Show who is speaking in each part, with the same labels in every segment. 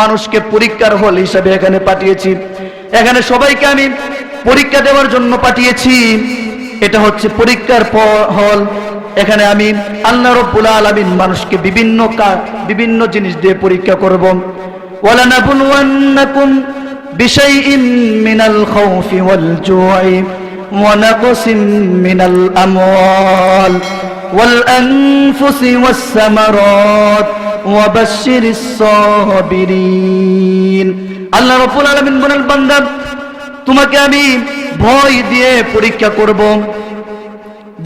Speaker 1: মানুষকে পরীক্ষার হল হিসাবে এখানে পাঠিয়েছি। এখানে সবাইকে আমি পরীক্ষা দেওয়ার জন্য পাঠিয়েছি। এটা হচ্ছে পরীক্ষার হল। এখানে আমি আল্লাহ রাব্বুল আলামিন মানুষকে বিভিন্ন জিনিস দিয়ে পরীক্ষা করব। ওয়ালানাবলুওয়ান্নাকুম বিশাইইম মিনাল খাউফি ওয়াল জু'i ওয়া নাকসিম মিনাল আমওয়াল ওয়াল আনফুসি ওয়াস সামারাত ওয়া বাশশিরিস সাবিরিন। আল্লাহ রাব্বুল আলামিন বলেন, বান্দা তোমাকে আমি ভয় দিয়ে পরীক্ষা করব।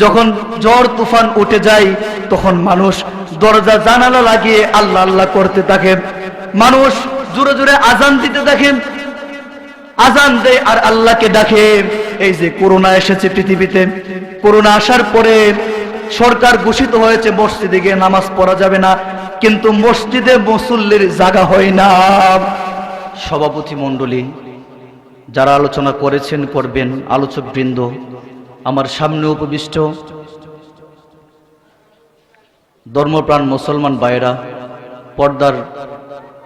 Speaker 1: যখন ঝড় তুফান উঠে যায় তখন মানুষ দরজা জানালা লাগিয়ে আল্লাহ আল্লাহ করতে থাকে, মানুষ জোরে জোরে আজান দিতে থাকে, আজান দেয় আর আল্লাহকে ডাকে। এই যে করোনা এসেছে পৃথিবীতে, করোনা আসার পরে সরকার ঘোষিত হয়েছে মসজিদে গিয়ে নামাজ পড়া যাবে না, কিন্তু মসজিদে মুসল্লির জায়গা হয় না। সভাপতি মণ্ডলী, যারা আলোচনা করেছেন করবেন, আলোচক বৃন্দ, আমার সামনে উপবিষ্ট ধর্মপ্রাণ মুসলমান ভাইয়েরা, পর্দার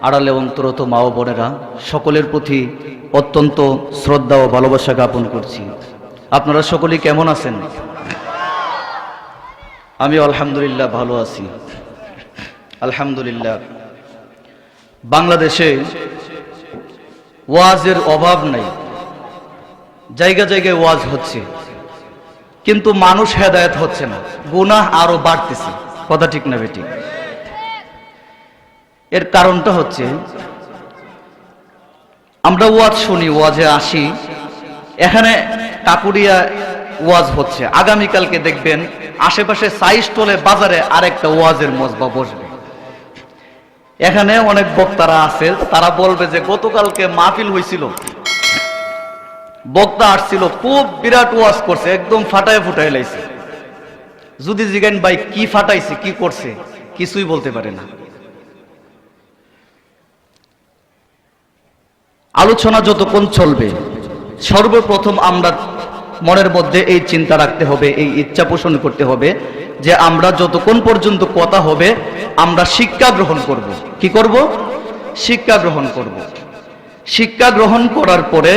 Speaker 1: আড়ালে অন্তরত মা ও বোনেরা, সকলের প্রতি অত্যন্ত শ্রদ্ধা ও ভালোবাসা জ্ঞাপন করছি। আপনারা সকলেই কেমন আছেন? আমি আলহামদুলিল্লাহ ভালো আছি। আলহামদুলিল্লাহ। বাংলাদেশে ওয়াজের অভাব নাই, জায়গায় জায়গায় ওয়াজ হচ্ছে, কিন্তু মানুষ হেদায়েত হচ্ছে না, গুনাহ আরো বাড়তেছে। কথা ঠিক না বেঠিক? এর কারণটা হচ্ছে আমরা ওয়াজ শুনি, ওয়াজে আসি, এখানে কাকুরিয়া ওয়াজ হচ্ছে, আগামীকালকে দেখবেন আশেপাশে সাইস্টলে বাজারে আরেকটা ওয়াজের মজবা বসবে। এখানে অনেক বক্তারা আছে, তারা বলবে যে গতকালকে মাহফিল হয়েছিল, বক্তা আসছিল, খুব বিরাট ওয়াজ করছে, একদম ফাটায় ফুটায় লাইছে। যদি জিজ্ঞেন ভাই কি ফাটাইছে, কি করছে, কিছুই বলতে পারে না। আলোচনা যতক্ষণ চলবে, সর্বপ্রথম আমরা মনের মধ্যে এই চিন্তা রাখতে হবে, এই ইচ্ছা পোষণ করতে হবে যে আমরা যতক্ষণ পর্যন্ত কথা হবে আমরা শিক্ষা গ্রহণ করব। কি করব? শিক্ষা গ্রহণ করব। শিক্ষা গ্রহণ করার পরে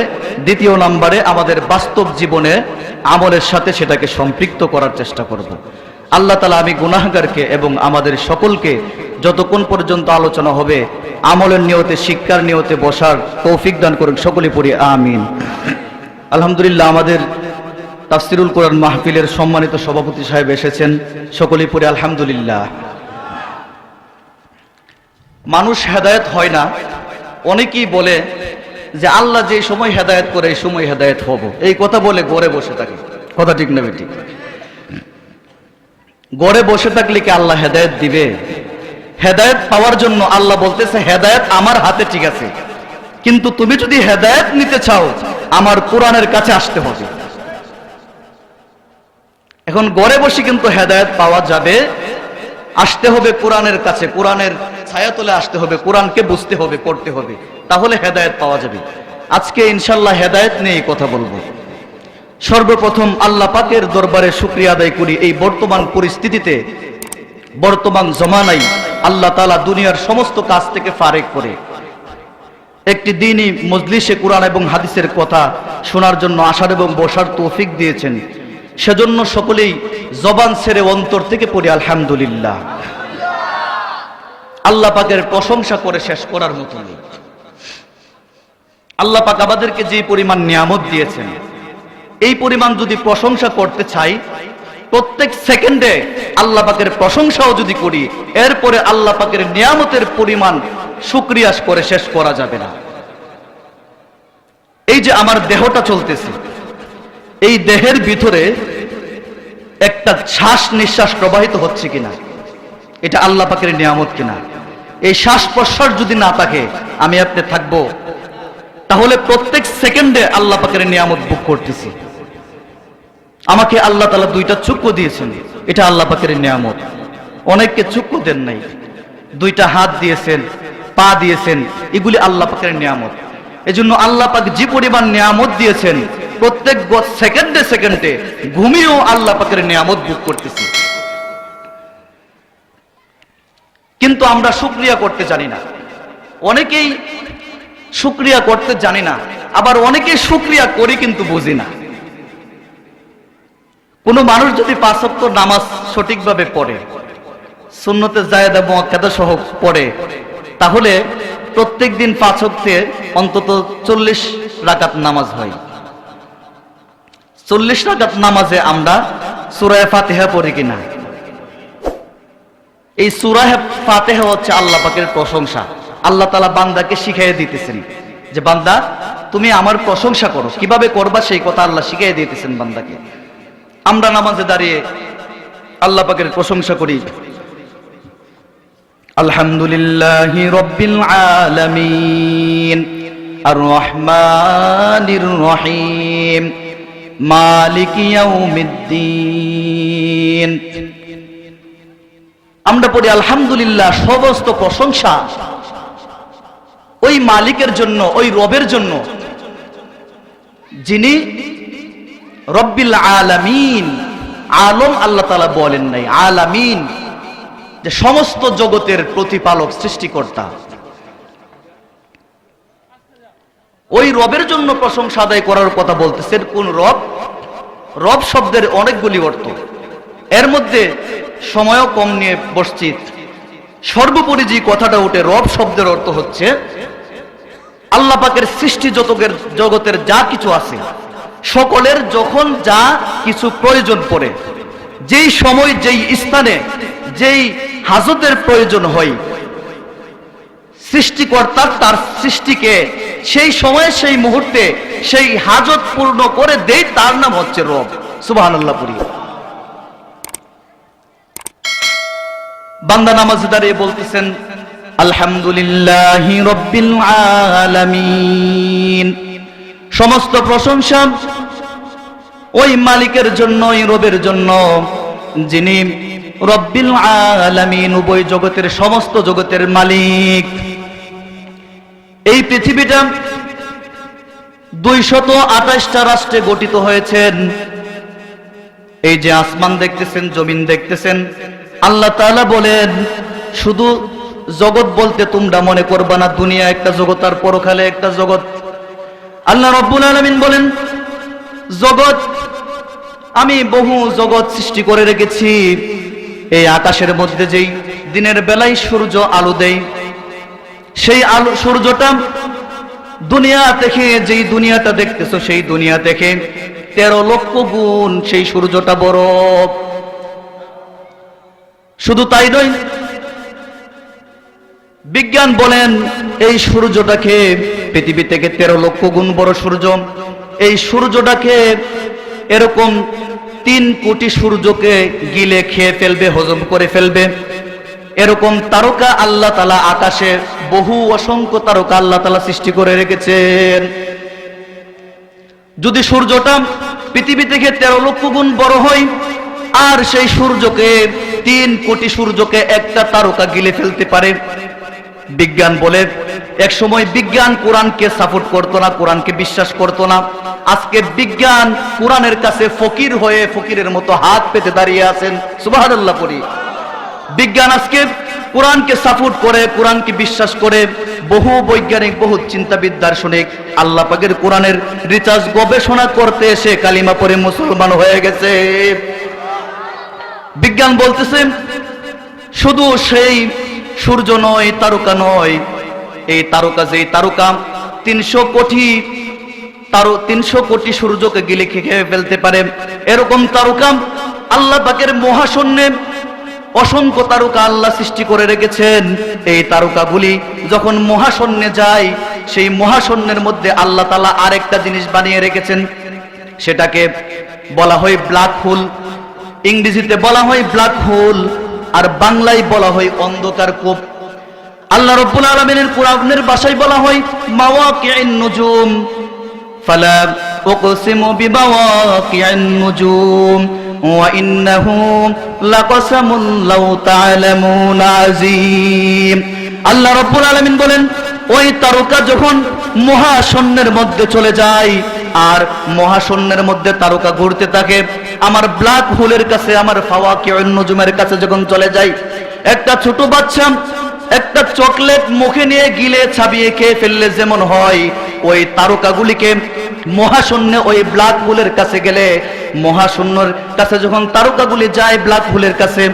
Speaker 1: দ্বিতীয় নম্বরে আমাদের বাস্তব জীবনে আমলের সাথে সেটাকে সম্পৃক্ত করার চেষ্টা করব। আল্লাহ তাআলা আমি গুনাহগারকে এবং আমাদের সকলকে যতক্ষণ পর্যন্ত আলোচনা হবে আমলের নিয়তে, শিক্ষার নিয়তে বসার তৌফিক দান করুন। সকলে পড়ি আমিন। আলহামদুলিল্লাহ। আমাদের তাফসিরুল কোরআন মাহফিলের সম্মানিত সভাপতি সাহেব এসেছেন, সকলেই পড়ি আলহামদুলিল্লাহ। মানুষ হেদায়েত হয় না, অনেকেই বলে যে আল্লাহ যে সময় হেদায়েত করে এই সময় হেদায়েত হব, এই কথা বলে ঘরে বসে থাকে। কথা ঠিক না বেঠিক? ঘরে বসে থাকলে কি আল্লাহ হেদায়েত দিবে? হেদায়েত পাওয়ার জন্য আল্লাহ বলতেছে হেদায়েত আমার হাতে, ঠিক আছে, কিন্তু তুমি যদি হেদায়েত নিতে চাও আমার কোরআনের কাছে আসতে হবে। এখন ঘরে বসে কিন্তু হেদায়েত পাওয়া যাবে, আসতে হবে কোরআনের কাছে, কোরআনের ছায়াতলে আসতে হবে, কোরআনকে বুঝতে হবে, পড়তে হবে, তাহলে হেদায়েত পাওয়া যাবে। আজকে ইনশাআল্লাহ হেদায়েত নিয়ে কথা বলবো। সর্বপ্রথম আল্লাহ পাকের দরবারে শুকরিয়া আদায় করি, এই বর্তমান পরিস্থিতিতে, বর্তমান জমানায় আল্লাহ তাআলা দুনিয়ার সমস্ত কাজ থেকে ফারেক করে একটি দ্বীনি মজলিসে কোরআন এবং হাদিসের কথা শোনার জন্য আসার এবং বসার তৌফিক দিয়েছেন। সেজন্য সকলেই জবান ছেড়ে অন্তর থেকে পড়ি আলহামদুলিল্লাহ। আল্লাহ পাকের প্রশংসা করে শেষ করার মতো নেই। আল্লাহ পাক আমাদেরকে যে পরিমাণ নিয়ামত দিয়েছেন, এই পরিমাণ যদি প্রশংসা করতে চাই, প্রত্যেক সেকেন্ডে আল্লাহ পাকের প্রশংসাও যদি করি, এরপরে আল্লাহ পাকের নিয়ামতের পরিমাণ শুকরিয়া করে শেষ করা যাবে না। এই যে আমার দেহটা চলতেছে, এই দেহের ভিতরে একটা শ্বাস নিঃশ্বাস প্রবাহিত হচ্ছে কিনা, এটা আল্লাহ পাকের নিয়ামত কিনা। এই শ্বাস প্রশ্বাস যদি না থাকে, আমি আপনি থাকবো, তাহলে প্রত্যেক সেকেন্ডে আল্লাহ পাকের নিয়ামত ভোগ করতেছি। আমাকে আল্লাহ তাআলা দুইটা চক্ষু দিয়েছেন, এটা আল্লাহ পাকের নিয়ামত। অনেককে চক্ষু দেন নাই, দুইটা হাত দিয়েছেন, পা দিয়েছেন, এগুলি আল্লাহ পাকের নিয়ামত। এজন্য আল্লাহ পাক যে পরিমাণ নিয়ামত দিয়েছেন, প্রত্যেক সেকেন্ডে সেকেন্ডে ঘুমিয়েও আল্লাহ পাকের নিয়ামত ভোগ করতেছি। কিন্তু আমরা শুকরিয়া করতে জানি না। অনেকেই শুকরিয়া করতে জানি না, আবার অনেকেই শুকরিয়া করি কিন্তু বুঝি না। কোন মানুষ যদি 5 ওয়াক্ত নামাজ সঠিকভাবে পড়ে, সুন্নতে জায়েদা মুআক্কাদা সহ পড়ে, তাহলে প্রত্যেকদিন 5 ওয়াক্তে অন্তত 40 রাকাত নামাজ হয়। 40 রাকাত নামাজে আমরা সূরা ফাতিহা পড়ি কিনা? এই সূরা ফাতিহা হচ্ছে আল্লাহ পাকের প্রশংসা। আল্লাহ তাআলা বান্দাকে শিখিয়ে দিতেছেন যে বান্দা তুমি আমার প্রশংসা করো, কিভাবে করবা সেই কথা আল্লাহ শিখিয়ে দিতেছেন বান্দাকে। আমরা নামাজে দাঁড়িয়ে আল্লাহ পাকের প্রশংসা করি, আলহামদুলিল্লাহি রাব্বিল আলামিন আর রহমানির রহিম মালিকি ইয়াউমিদ্দিন। আমরা পড়ি আলহামদুলিল্লাহ, সমস্ত প্রশংসা ওই মালিকের জন্য, ওই রবের জন্য যিনি রব্বিল আলামিন। আলম আল্লাহ তাআলা বলেন নাই, আলামিন, যে সমস্ত জগতের প্রতিপালক, সৃষ্টিকর্তা। ওই রবের জন্য প্রশংসা আদায় করার কথা বলতেছেন। কোন রব? রব শব্দের অনেকগুলি অর্থ, এর মধ্যে সময়ও কম নিয়ে বসছি। সর্বোপরি যে কথাটা ওঠে, রব শব্দের অর্থ হচ্ছে আল্লাহ পাকের সৃষ্টি জগতের যা কিছু আছে সকলের যখন যা কিছু প্রয়োজন পড়ে, যেই সময় যেই স্থানে যেই হাজতের প্রয়োজন হয়, সৃষ্টিকর্তা তার সৃষ্টিকে সেই সময়ে সেই মুহূর্তে সেই হাজত পূর্ণ করে দেয়, তার নাম হচ্ছে রব। সুবহানাল্লাহ পড়ি। বান্দা নামাজে দাঁড়িয়ে বলতেছেন আলহামদুলিল্লাহি রাব্বিল আলামিন, সমস্ত প্রশংসা ওই মালিকের জন্য, ওই রবের জন্য যিনি রব্বিল আলামিন, উভয় জগতের, সমস্ত জগতের মালিক। এই পৃথিবীটা 228টা রাষ্ট্রে গঠিত হয়েছেন। এই যে আসমান দেখতেছেন, জমিন দেখতেছেন, আল্লাহ তাআলা বলেন শুধু জগৎ বলতে তোমরা মনে করবা না দুনিয়া একটা জগৎ আর পরকালে একটা জগৎ। আল্লাহ রাব্বুল আলামিন বলেন জগৎ, আমি বহু জগৎ সৃষ্টি করে রেখেছি। এই আকাশের মধ্যে যেই দিনের বেলায় সূর্য আলো দেয়, সেই আলো সূর্যটা দুনিয়া থেকে, যেই দুনিয়াটা দেখতেছো সেই দুনিয়া থেকে 13 লক্ষ গুণ সেই সূর্যটা বড়। শুধু তাই নয়, বিজ্ঞান বলেন এই সূর্যটাকে, পৃথিবী থেকে 13 লক্ষ গুণ বড় সূর্য, এই সূর্যটাকে এরকম 3 কোটি সূর্যকে গিলে খেয়ে ফেলবে, হজম করে ফেলবে। এরকম তারকা আল্লাহ তাআলা আকাশে বহু অসংখ্য তারকা আল্লাহ তাআলা সৃষ্টি করে রেখেছেন। যদি সূর্যটা পৃথিবী থেকে 13 লক্ষ গুণ বড় হয়, আর সেই সূর্যকে 3 কোটি সূর্যকে একটা তারকা গিলে ফেলতে পারে, বিজ্ঞান বলে এক সময় বিজ্ঞান কোরআনকে সাপোর্ট করতো না, কোরআনকে বিশ্বাস করতো না। আজকে বিজ্ঞান কোরআনের কাছে ফকির হয়ে ফকিরের মতো হাত পেতে দাঁড়িয়ে আছেন। সুবহানাল্লাহ পড়ি। বিজ্ঞান আজকে কোরআনকে সাপোর্ট করে, কোরআনকে বিশ্বাস করে। বহু বৈজ্ঞানিক, বহু চিন্তাবিদ, দার্শনিক আল্লাহ পাকের কোরআনের রিসার্চ গবেষণা করতে এসে কালিমা পড়ে মুসলমান হয়ে গেছে। বিজ্ঞান বলতেছে শুধু সেই সূর্য নয়, তারকা নয়, এই তারকা, যেই তারকা 300 কোটি সূর্যকে গিলে খেয়ে ফেলতে পারে, এরকম তারকা আল্লাহ পাকের মহাশূন্যে অসংখ্য তারকা আল্লাহ সৃষ্টি করে রেখেছেন। এই তারকাগুলি যখন মহাশূন্যে যায়, সেই মহাশূন্যের মধ্যে আল্লাহ তাআলা আরেকটা জিনিস বানিয়ে রেখেছেন, সেটাকে বলা হয় ব্ল্যাক হোল। ইংরেজিতে বলা হয় ব্ল্যাক হোল, আর বাংলায় বলা হয় অন্ধকার কূপ। আল্লাহ রাব্বুল আলামিনের কোরআনের ভাষায় বলা হয় মাওয়াকিউন নুজুম, ফালা উকসিমু বিমাওয়াকিউন নুজুম ওয়া ইন্নাহু লাকাসামুন লাউ তা'লামুনা আযীম। আল্লাহ রাব্বুল আলামিন বলেন ওই তারকা যখন মহাশূন্যের মধ্যে চলে যায়, আর মহাশূন্যের মধ্যে তারকা ঘুরতে থাকে, আমার ব্ল্যাক হোলের কাছে, আমার ফাওয়াকিউন নুজুমের কাছে যখন চলে যায়, একটা ছোট বাচ্চা একটা চকলেট মুখে নিয়ে গিলে ছাবিয়ে খেয়ে ফেললে যেমন হয়, ওই তারকাগুলিকে মহাশূন্যে ওই ব্ল্যাক হোলের কাছে গেলে, মহাশূন্যের কাছে যখন তারকাগুলি যায় ব্ল্যাক হোলের কাছে,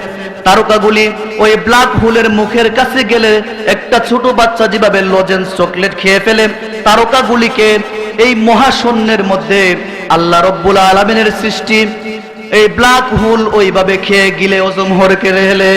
Speaker 1: তারকাগুলি ওই ব্ল্যাক হোলের মুখের কাছে গেলে একটা ছোট বাচ্চা যেভাবে লজেন্স চকলেট খেয়ে ফেলে, তারকাগুলিকে এই মহাশূন্যের মধ্যে আল্লাহ রব্বুল আলামিনের সৃষ্টি এই ব্ল্যাক হোল ওইভাবে খেয়ে গিলে অজমহর করে ফেলে।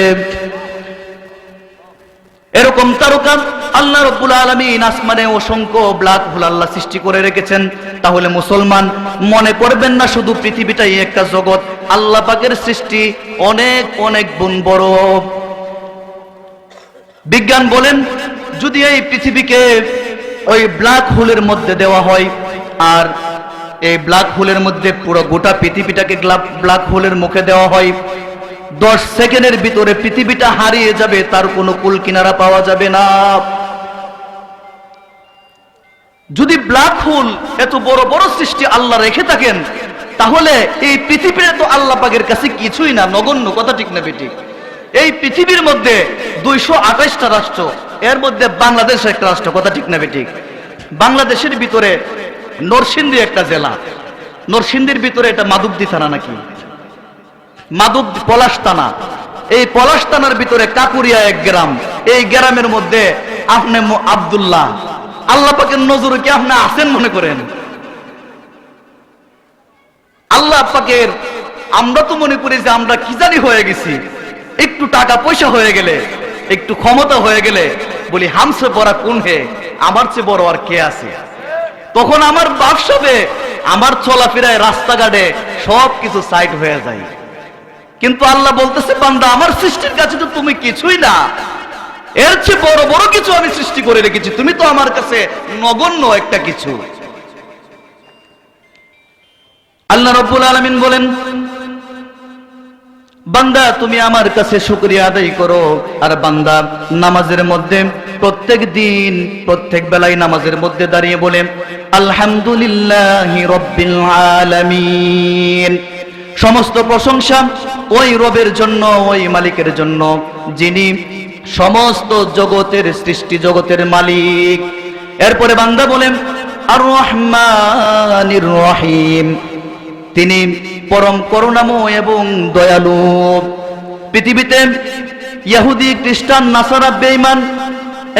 Speaker 1: এরকম তারকা আল্লাহ রব্বুল আলামিন আসমানে অসংখ্য ব্ল্যাক হোল আল্লাহ সৃষ্টি করে রেখেছেন। তাহলে মুসলমান মনে করবেন না শুধু পৃথিবীটাই একটা জগৎ, আল্লাহ পাকের সৃষ্টি অনেক অনেক গুণ বড়। বিজ্ঞান বলেন যদি এই পৃথিবীকে ওই ব্ল্যাক হোলের মধ্যে দেওয়া হয়, আর এই ব্ল্যাক হোলের মধ্যে পুরো গোটা পৃথিবীটাকে ব্ল্যাক হোলের মুখে দেওয়া হয়, 10 সেকেন্ডের ভিতরে পৃথিবীটা হারিয়ে যাবে, তার কোনো কুল কিনারা পাওয়া যাবে না। যদি ব্ল্যাক হোল এত বড় বড় সৃষ্টি আল্লাহ রেখে থাকেন, তাহলে এই পৃথিবীটা তো আল্লাহ পাকের কাছে কিছুই না, নগণ্য। কথা ঠিক না বেঠিক? এই পৃথিবীর মধ্যে 228টা রাষ্ট্র, এর মধ্যে বাংলাদেশ একটা রাষ্ট্র। কথা ঠিক না বেঠিক? বাংলাদেশের ভিতরে নরসিংদী একটা জেলা, নরসিংদীর ভিতরে এটা মাধবদী থানা নাকি মাধব পলাশ থানা, এই পলাশ থানার ভিতরে কাকুরিয়া এক গ্রাম, এই গ্রামের মধ্যে আপনি আব্দুল্লাহ, আল্লাহ পাকের নজরে কি আপনি আছেন মনে করেন? আল্লাহ পাকের, আমরা তো মনে করি যে আমরা কি জানি হয়ে গেছি, একটু টাকা পয়সা হয়ে গেলে, একটু ক্ষমতা হয়ে গেলে বলি হামসে বড় কোন হে, আমার চেয়ে বড় আর কে আছে। তখন আমার বাক্সবে, আমার চলাফেরায় রাস্তাঘাটে সব কিছু সাইড হয়ে যায়। কিন্তু আল্লাহ বলতেছে বান্দা আমার সৃষ্টির কাছে তো তুমি কিছুই না, এর চেয়ে বড় বড় কিছু আমি সৃষ্টি করে রেখেছি, তুমি তো আমার কাছে নগণ্য একটা কিছু। আল্লাহ রাব্বুল আলামিন বলেন বান্দা তুমি আমার কাছে শুকরিয়া আদায় করো। আর বান্দা নামাজের মধ্যে প্রত্যেক দিন প্রত্যেক বেলায় নামাজের মধ্যে দাঁড়িয়ে বলে আলহামদুলিল্লাহি রাব্বিল আলামিন। সমস্ত প্রশংসা ওই রবের জন্য, ওই মালিকের জন্য যিনি সমস্ত জগতের সৃষ্টি জগতের মালিক। এরপরে বান্দা বলেন আর রহমানির রহিম, তিনি পরম করুণাময় এবং দয়ালু। পৃথিবীতে ইহুদি খ্রিস্টান নাসারা বেঈমান,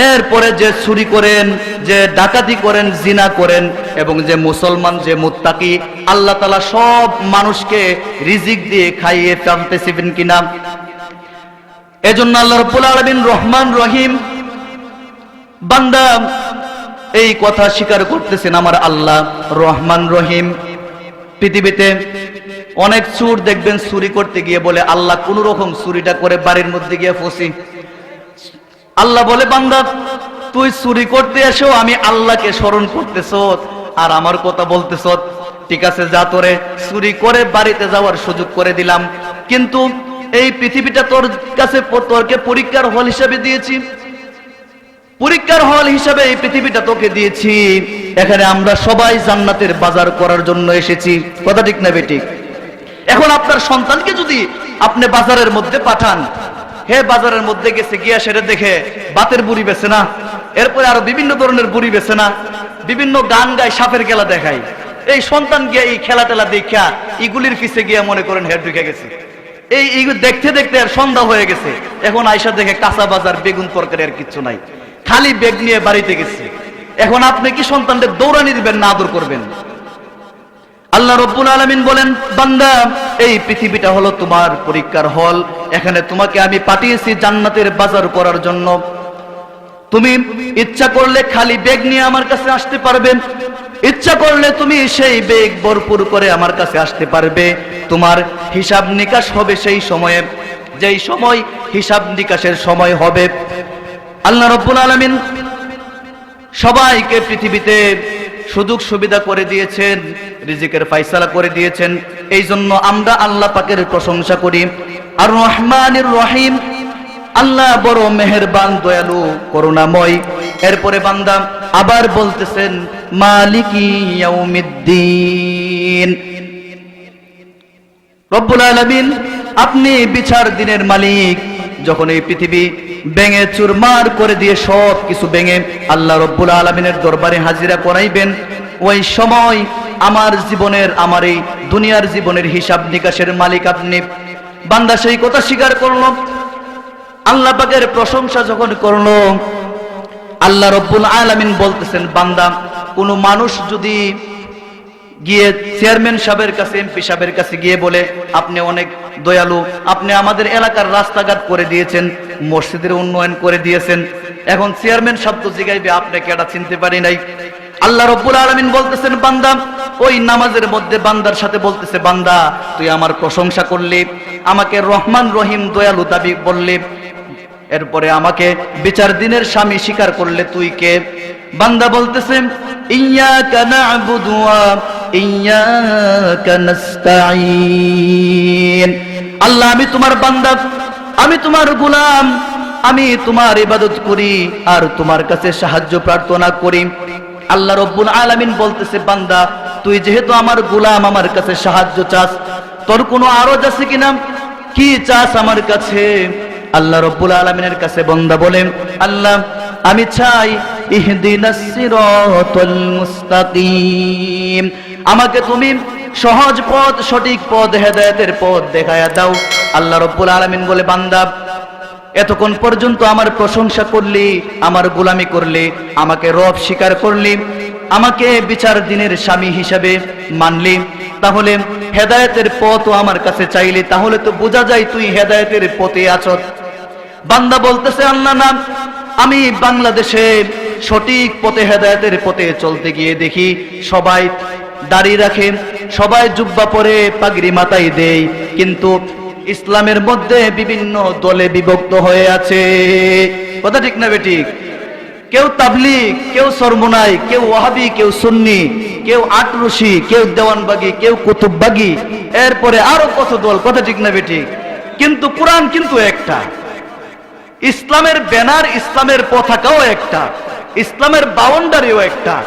Speaker 1: এরপরে যে চুরি করেন, যে ডাকাতি করেন, জিনা করেন, এবং যে মুসলমান যে মুত্তাকি, আল্লাহ তাআলা সব মানুষকে রিজিক দিয়ে খাইয়ে ফেলতেছিলেন কিনা। এজন্য আল্লাহ রাব্বুল আলামিন রহমান রহিম। বান্দা এই কথা স্বীকার করতেছেন আমার আল্লাহ রহমান রহিম। পৃথিবীতে অনেক চোর দেখবেন চুরি করতে গিয়ে বলে আল্লাহ কোন রকম চুরিটা করে বাড়ির মধ্যে গিয়ে ফসি। আল্লাহ বলে বান্দা তুই চুরি করতে এসো, আমি আল্লাহকে স্মরণ করতেছ আর আমার কথা বলতেছ, ঠিক আছে যা, তোরে চুরি করে বাড়িতে যাওয়ার সুযোগ করে দিলাম, কিন্তু এই পৃথিবীটা তোর কাছে তোরকে পরীক্ষার হল হিসাবে দিয়েছি, পরীক্ষার হল হিসাবে এই পৃথিবীটা তোকে দিয়েছি। এখানে আমরা সবাই জান্নাতের বাজার করার জন্য এসেছি। কথা ঠিক না বেঠিক? এখন আপনার সন্তানকে যদি আপনি বাজারের মধ্যে পাঠান, হে বাজারের মধ্যে গেছে, গিয়া সেটা দেখে বাতের বুড়ি বেছে না, এরপরে আরো বিভিন্ন ধরনের বুড়ি বেছে না, বিভিন্ন গান গায়, সাপের খেলা দেখায়, এই সন্তান গিয়া এই খেলা টেলা দেখা ইগুলির পিছে গিয়া মনে করেন হেড ঢুকে গেছে। এই দেখতে দেখতে আর সন্ধ্যা হয়ে গেছে, এখন আয়সা দেখে কাঁচা বাজার বেগুন তরকারি আর কিচ্ছু নাই, খালি বেগ নিয়ে বাড়িতে গেছে। এখন আপনি কি সন্তানদের দৌড়ানি দিবেন না আদর করবেন? আল্লাহ রাব্বুল আলামিন বলেন বান্দা এই পৃথিবীটা হলো তোমার পরীক্ষার হল, এখানে তোমাকে আমি পাঠিয়েছি জান্নাতের বাজার করার জন্য। তুমি ইচ্ছা করলে খালি বেগ নিয়ে আমার কাছে আসতে পারবে, ইচ্ছা করলে তুমি সেই বেগ ভরপুর করে আমার কাছে আসতে পারবে। তোমার হিসাব নিকাশ হবে সেই সময়ে, যেই সময় হিসাব নিকাশের সময় হবে। আল্লাহ রাব্বুল আলামিন সবাইকে পৃথিবীতে সুযোগ সুবিধা করে দিয়েছেন, রিজিকের ফয়সালা করে দিয়েছেন। এই জন্য আমরা আল্লাহ পাকের প্রশংসা করি। আর রহমানির রহিম, আল্লাহ বড় মেহেরবান, দয়ালু, করুণাময়। এরপরে বান্দা আবার বলতেছেন মালিকি ইয়াউমিদ্দিন। রব্বুল আলামিন, আপনি বিচার দিনের মালিক। যখন এই পৃথিবী ভেঙে চুরমার করে দিয়ে সব কিছু ভেঙে আল্লাহ রব্বুল আলামিনের দরবারে হাজিরা করাইবেন। ওই সময় আমার জীবনের, আমার এই দুনিয়ার জীবনের হিসাব নিকাশের মালিক আপনি। বান্দা সেই কথা স্বীকার করলো। আল্লাহ পাকের প্রশংসা যখন করলো, আল্লাহ রব্বুল আলামিন বলতেছেন, বান্দা, কোন মানুষ যদি গিয়ে চেয়ারম্যান সাহেবের কাছে, এমপি সাহেবের কাছে গিয়ে বলে, আপনি অনেক দয়ালু, আপনি আমাদের এলাকার রাস্তাঘাট করে দিয়েছেন, মসজিদের উন্নয়ন করে দিয়েছেন, এখন চেয়ারম্যান সাহেব তো জিগাইবে আপনাকে এটা চিনতে পারি নাই। আল্লাহ রব্বুল আলামিন বলতেছেন, বান্দা, ওই নামাজের মধ্যে বান্দার সাথে বলতেছে, বান্দা তুই আমার প্রশংসা করলি, আমাকে রহমান রহিম দয়ালু দাবি বললি, এরপরে আমাকে বিচার দিনের স্বামী স্বীকার করলে, তুই কে? বান্দা বলতেছে, ইয়্যাকা না'বুদু ওয়া ইয়্যাকা নাস্তাঈন। আল্লাহ, আমি তোমার বান্দা, আমি তোমার গোলাম, আমি তোমার ইবাদত করি আর তোমার কাছে সাহায্য প্রার্থনা করি। আল্লাহ রব্বুল আলামিন বলতেছে, বান্দা তুই যেহেতু আমার গোলাম, আমার কাছে সাহায্য চাস, তোর কোনো আরজ আছে কিনা? কি চাস আমার কাছে? আল্লাহ রব্বুল আলামিনের কাছে বান্দা বলেন, আল্লাহ আমি চাই ইহদিনাস সিরাতাল মুস্তাকিম, আমাকে তুমি সহজ পথ, সঠিক পথ, হেদায়েতের পথ দেখায়া দাও। আল্লাহ রব্বুল আলামিন বলে, বান্দা এতক্ষণ পর্যন্ত আমার প্রশংসা করলি, আমার গোলামি করলি, আমাকে রব স্বীকার করলি, আমাকে বিচার দিনের স্বামী হিসাবে মানলি, তাহলে হেদায়েতের পথও আমার কাছে চাইলি, তাহলে তো বোঝা যায় তুই হেদায়েতের পথে আছস। বান্দা বলতেছে, আল্লাহ না, আমি বাংলাদেশে সঠিক পথে, হেদায়েতের পথে চলতে গিয়ে দেখি সবাই দাড়ি রাখে, সবাই জুব্বা পরে, পাগড়ি মাথায় দেয়, কিন্তু ইসলামের মধ্যে বিভিন্ন দলে বিভক্ত হয়ে আছে। কথা ঠিক না বেঠিক? কেউ তাবলীগ, কেউ সরমনাই, কেউ ওয়াহাবি, কেউ সুন্নি, কেউ আটরশি, কেউ দেওয়ানবাগি, কেউ কুতুববাগি, এরপরে আরো কত দল। কথা ঠিক না বেঠিক? কিন্তু কোরআন কিন্তু একটা, ইসলামের ব্যানার, ইসলামের পতাকাও একটা, ইসলামের বাউন্ডারিও একটা।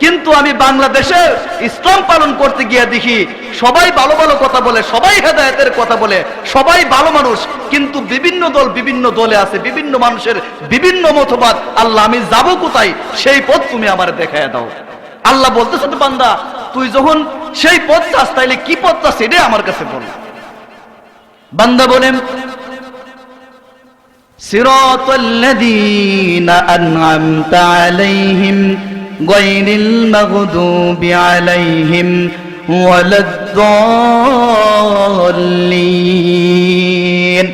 Speaker 1: কিন্তু আমি বাংলাদেশে ইসলাম পালন করতে গিয়ে দেখি সবাই ভালো ভালো কথা বলে, সবাই হেদায়েতের কথা বলে, সবাই ভালো মানুষ, কিন্তু বিভিন্ন দল বিভিন্ন দলে আছে, বিভিন্ন মানুষের বিভিন্ন মতবাদ। আল্লাহ, আমি যাব কোথায়? সেই পথ তুমি আমার দেখায় দাও। আল্লাহ বলতেছে, তো বান্দা তুই যখন সেই পথ চাস, তাইলে কি পথ চাস এটাই আমার কাছে বল। বান্দা বলেন, সিরাতাল্লাযীনা আন'আমতা আলাইহিম গায়রিল মাগদুবি আলাইহিম ওয়ালাদ-দাল্লিন।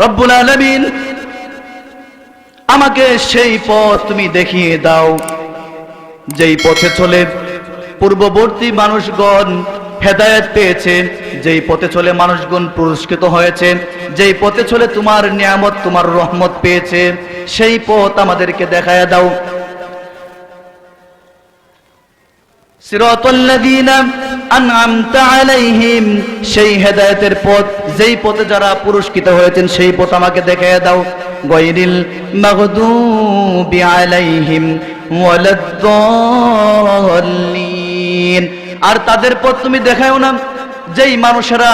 Speaker 1: রব্বুল আলামিন, আমাকে সেই পথ তুমি দেখিয়ে দাও যেই পথে চলে পূর্ববর্তী মানুষগণ হেদায়েত পেয়েছে, যেই পথে চলে মানুষগণ পুরস্কৃত হয়েছে, যেই পথে চলে তোমার নিয়ামত, তোমার রহমত পেয়েছে, সেই পথ আমাদেরকে দেখায়া দাও। সিরাতাল্লাযীনা আন'আমতা আলাইহিম, সেই হেদায়েতের পথ, যেই পথে যারা পুরস্কৃত হয়েছেন, সেই পথ আমাকে দেখায়া দাও। গায়রিল মাগদুবি আলাইহিম ওয়ালাদ-দাল্লিন, আর তাদের পথ তুমি দেখাও না যেই মানুষেরা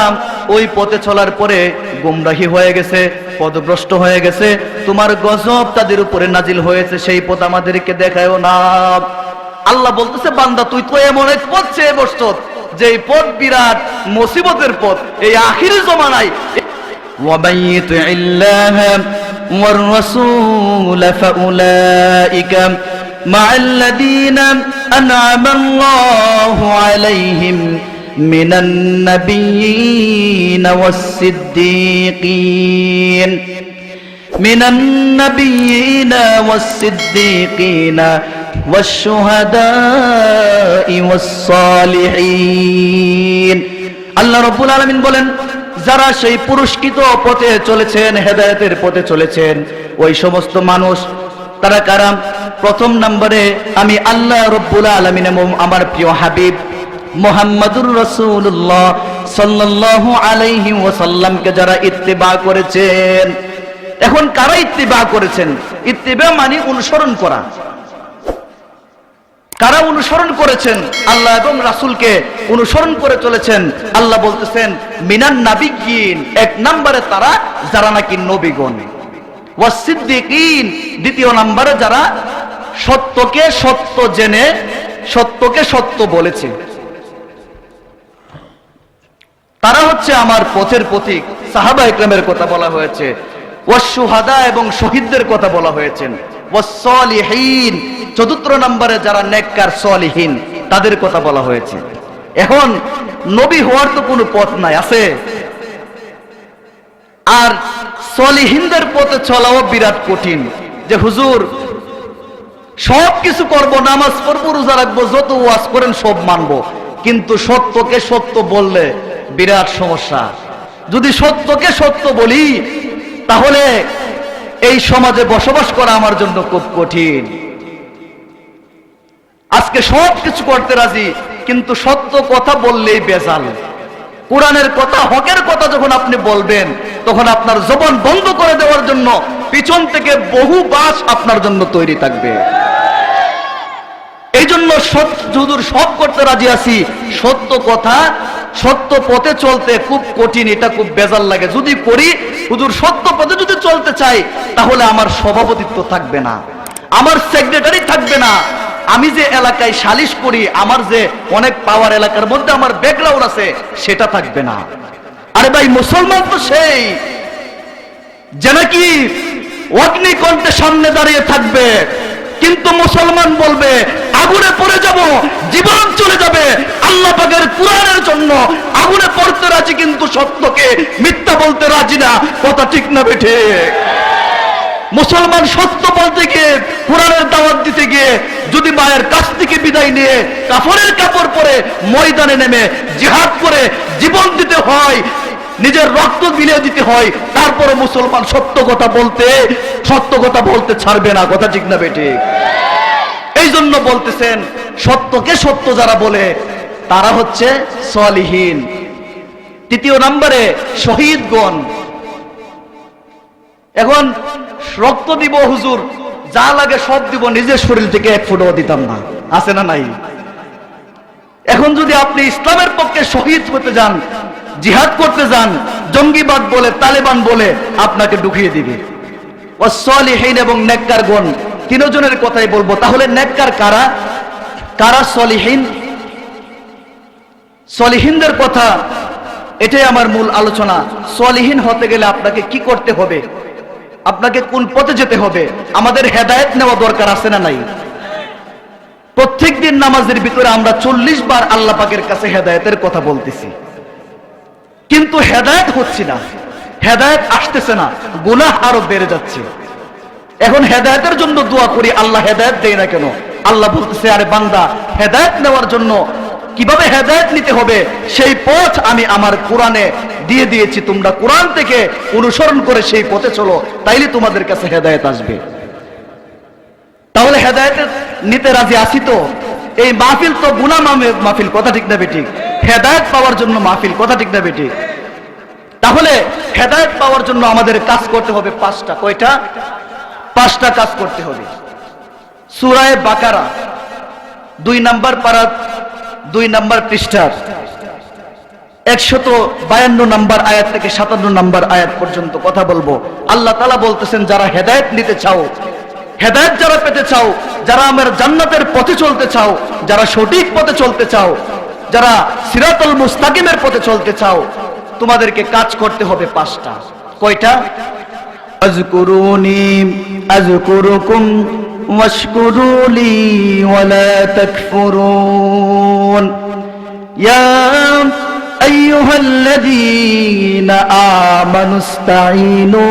Speaker 1: ওই পথে চলার পরে গুমরাহি হয়ে গেছে, পথভ্রষ্ট হয়ে গেছে, তোমার গজব তাদের উপরে নাজিল হয়েছে, সেই পথ আমাদেরকে দেখাও না। আল্লাহ বলতেছে, বান্দা তুই তো এমন এক পথ চেয়ে বসছ যেই পথ বিরাট মুসিবতের পথ। এই আখিরি জমানায় ومن يطع الله والرسول فأولئك مع الذين أنعم الله عليهم من النبيين والصديقين والشهداء والصالحين। আল্লাহ রাব্বুল আলামিন বলেন, যারা সেই পুরস্কৃত পথে চলেছেন, হেদায়েতের পথে চলেছেন, ওই সমস্ত মানুষ তারা কারা? প্রথম নম্বরে আমি আল্লাহ রাব্বুল আলামিন এবং আমার প্রিয় হাবিব মুহাম্মাদুর রাসূলুল্লাহ সাল্লাল্লাহু আলাইহি ওয়াসাল্লামকে যারা ইত্তিবা করেছেন। এখন কারা ইত্তিবা করেছেন? ইত্তিবা মানে অনুসরণ করা। কারা অনুসরণ করেছেন? আল্লাহ এবং রাসূলকে অনুসরণ করে চলেছেন। আল্লাহ বলতেছেন, মিনান নাবিয়্যিন, এক নম্বরে তারা যারা নাকি নবীগণ। ওয়াসসিদ্দিকিন, দ্বিতীয় নম্বরে যারা সত্যকে সত্য জেনে সত্যকে সত্য বলেছে, তারা হচ্ছে আমার পথের পথিক। সাহাবা ইকরামের কথা বলা হয়েছে, ওয়াসশুহাদা এবং শহীদদের কথা বলা হয়েছে, ওয়াসসালিহিন, চতুর্থ নম্বরে যারা নেককার সলিহিন তাদের কথা বলা হয়েছে। এখন নবী হওয়ার তো কোনো পথ নাই, আছে? আর সলিহিনদের পথে চলাও বিরাট কঠিন, যে হুজুর সব কিছু করব, নামাজ পড়বো, রোজা রাখবো, যত ওয়াজ করেন সব মানবো, কিন্তু সত্যকে সত্য বললে বিরাট সমস্যা। যদি সত্যকে সত্য বলি তাহলে এই সমাজে বসবাস করা আমার জন্য খুব কঠিন। আজকে সব কিছু করতে রাজি, কিন্তু সত্য কথা বললেই বেজাল। কোরআনের কথা, হকের কথা যখন আপনি বলবেন, তখন আপনার জবান বন্ধ করে দেওয়ার জন্য পিছন থেকে বহু বাস আপনার জন্য তৈরি থাকবে। এই জন্য হুজুর সব করতে রাজি আছি, সত্য কথা সত্য পথে চলতে খুব কঠিন, এটা খুব বেজাল লাগে। যদি করি হুজুর সত্য পথে যদি চলতে চাই, তাহলে আমার সভাপতিত্ব থাকবে না, আমার সেক্রেটারি থাকবে না, আমি যে এলাকায় সালিশ করি, আমার যে অনেক পাওয়ার এলাকার মধ্যে আমার ব্যাকগ্রাউন্ড আছে, সেটা থাকবে না। আরে ভাই, মুসলমান তো সেই যে নাকি অগ্নিকণ্ঠে সামনে দাঁড়িয়ে থাকবে, কিন্তু মুসলমান বলবে আগুনে পড়ে যাব, জীবন চলে যাবে, আল্লাহ পাকের কুরআনের জন্য আগুনে পড়তে রাজি, কিন্তু সত্যকে মিথ্যা বলতে রাজি না। কথা ঠিক না বেঠে? মুসলমান সত্য বলতে গিয়ে, কুরআনের দাওয়াত দিতে গিয়ে যদি মায়ের কাছ থেকে বিদায় নিয়ে কাফনের কাপড় পরে ময়দানে নেমে জিহাদ করে জীবন দিতে হয়, নিজের রক্ত বিলিয়ে দিতে হয়, তারপরে মুসলমান সত্য কথা বলতে ছাড়বে না। কথা ঠিক না বেঠে? এই জন্য বলতেছেন সত্যকে সত্য যারা বলে তারা হচ্ছে সলিহিন। তৃতীয় নম্বরে শহীদগণ। এখন রক্ত দিব হুজুর, যা লাগে সব দিব, নিজের শরীর থেকে এক ফোঁটাও দিতাম না, আছে না নাই? এখন যদি আপনি ইসলামের পক্ষে শহীদ হতে যান, জিহাদ করতে যান, জঙ্গিবাদ বলে, তালেবান বলে আপনাকে ঢুকিয়ে দিবে। ওয়াসসালিহিন এবং নেককারগণ, তিনজনের কথাই বলবো। তাহলে নেককার কারা, কারা সলিহিন? সলিহিনদের কথা, এটাই আমার মূল আলোচনা। সলিহিন হতে গেলে আপনাকে কি করতে হবে, আপনাকে কোন পথে যেতে হবে? আমাদের হেদায়েত নেওয়া দরকার, আছে না নাই? প্রত্যেক দিন নামাজের ভিতরে আমরা 40 বার আল্লাহ পাকের কাছে হেদায়েতের কথা বলতেছি, কিন্তু হেদায়েত হচ্ছে না, হেদায়েত আসতেছে না, গুনাহ আরো বেড়ে যাচ্ছে। এখন হেদায়েতের জন্য দোয়া করি, আল্লাহ হেদায়েত দেয় না কেন? আল্লাহ বলতেছে, আরে বান্দা, হেদায়েত নেওয়ার জন্য কিভাবে হেদায়েত নিতে হবে সেই পথ আমি আমার কোরআনে দিয়ে দিয়েছি, তোমরা কোরআন থেকে অনুসরণ করে সেই পথে চলো, তাইলে তোমাদের কাছে হেদায়েত আসবে। তাহলে হেদায়েত নিতে রাজি আছি তো? এই মাহফিল তো গুনাহ মাহফিল, কথা ঠিক না বেঠিক? হেদায়েত পাওয়ার জন্য মাহফিল, কথা ঠিক না বেঠিক? তাহলে হেদায়েত পাওয়ার জন্য আমাদের কাজ করতে হবে 5টা। কয়টা? 5টা কাজ করতে হবে। সূরা বাকারা 2 নম্বর পারা 2 নম্বর পৃষ্ঠার 152 নম্বর আয়াত থেকে 57 নম্বর আয়াত পর্যন্ত কথা বলবো। আল্লাহ তাআলা বলতেছেন, যারা হেদায়েত নিতে চাও, হেদায়েত যারা পেতে চাও, যারা আমার জান্নাতের পথে চলতে চাও, যারা সঠিক পথে চলতে চাও, যারা সিরাতুল মুস্তাকিমের পথে চলতে চাও, তোমাদেরকে কাজ করতে হবে 5টা। কয়টা? আযকুরুনি আযকুরুকুম ওয়াশকুরুলি ওয়ালা তাকফুরুন ইয়া আইয়ুহাল্লাযীনা আমানুস্তাঈনু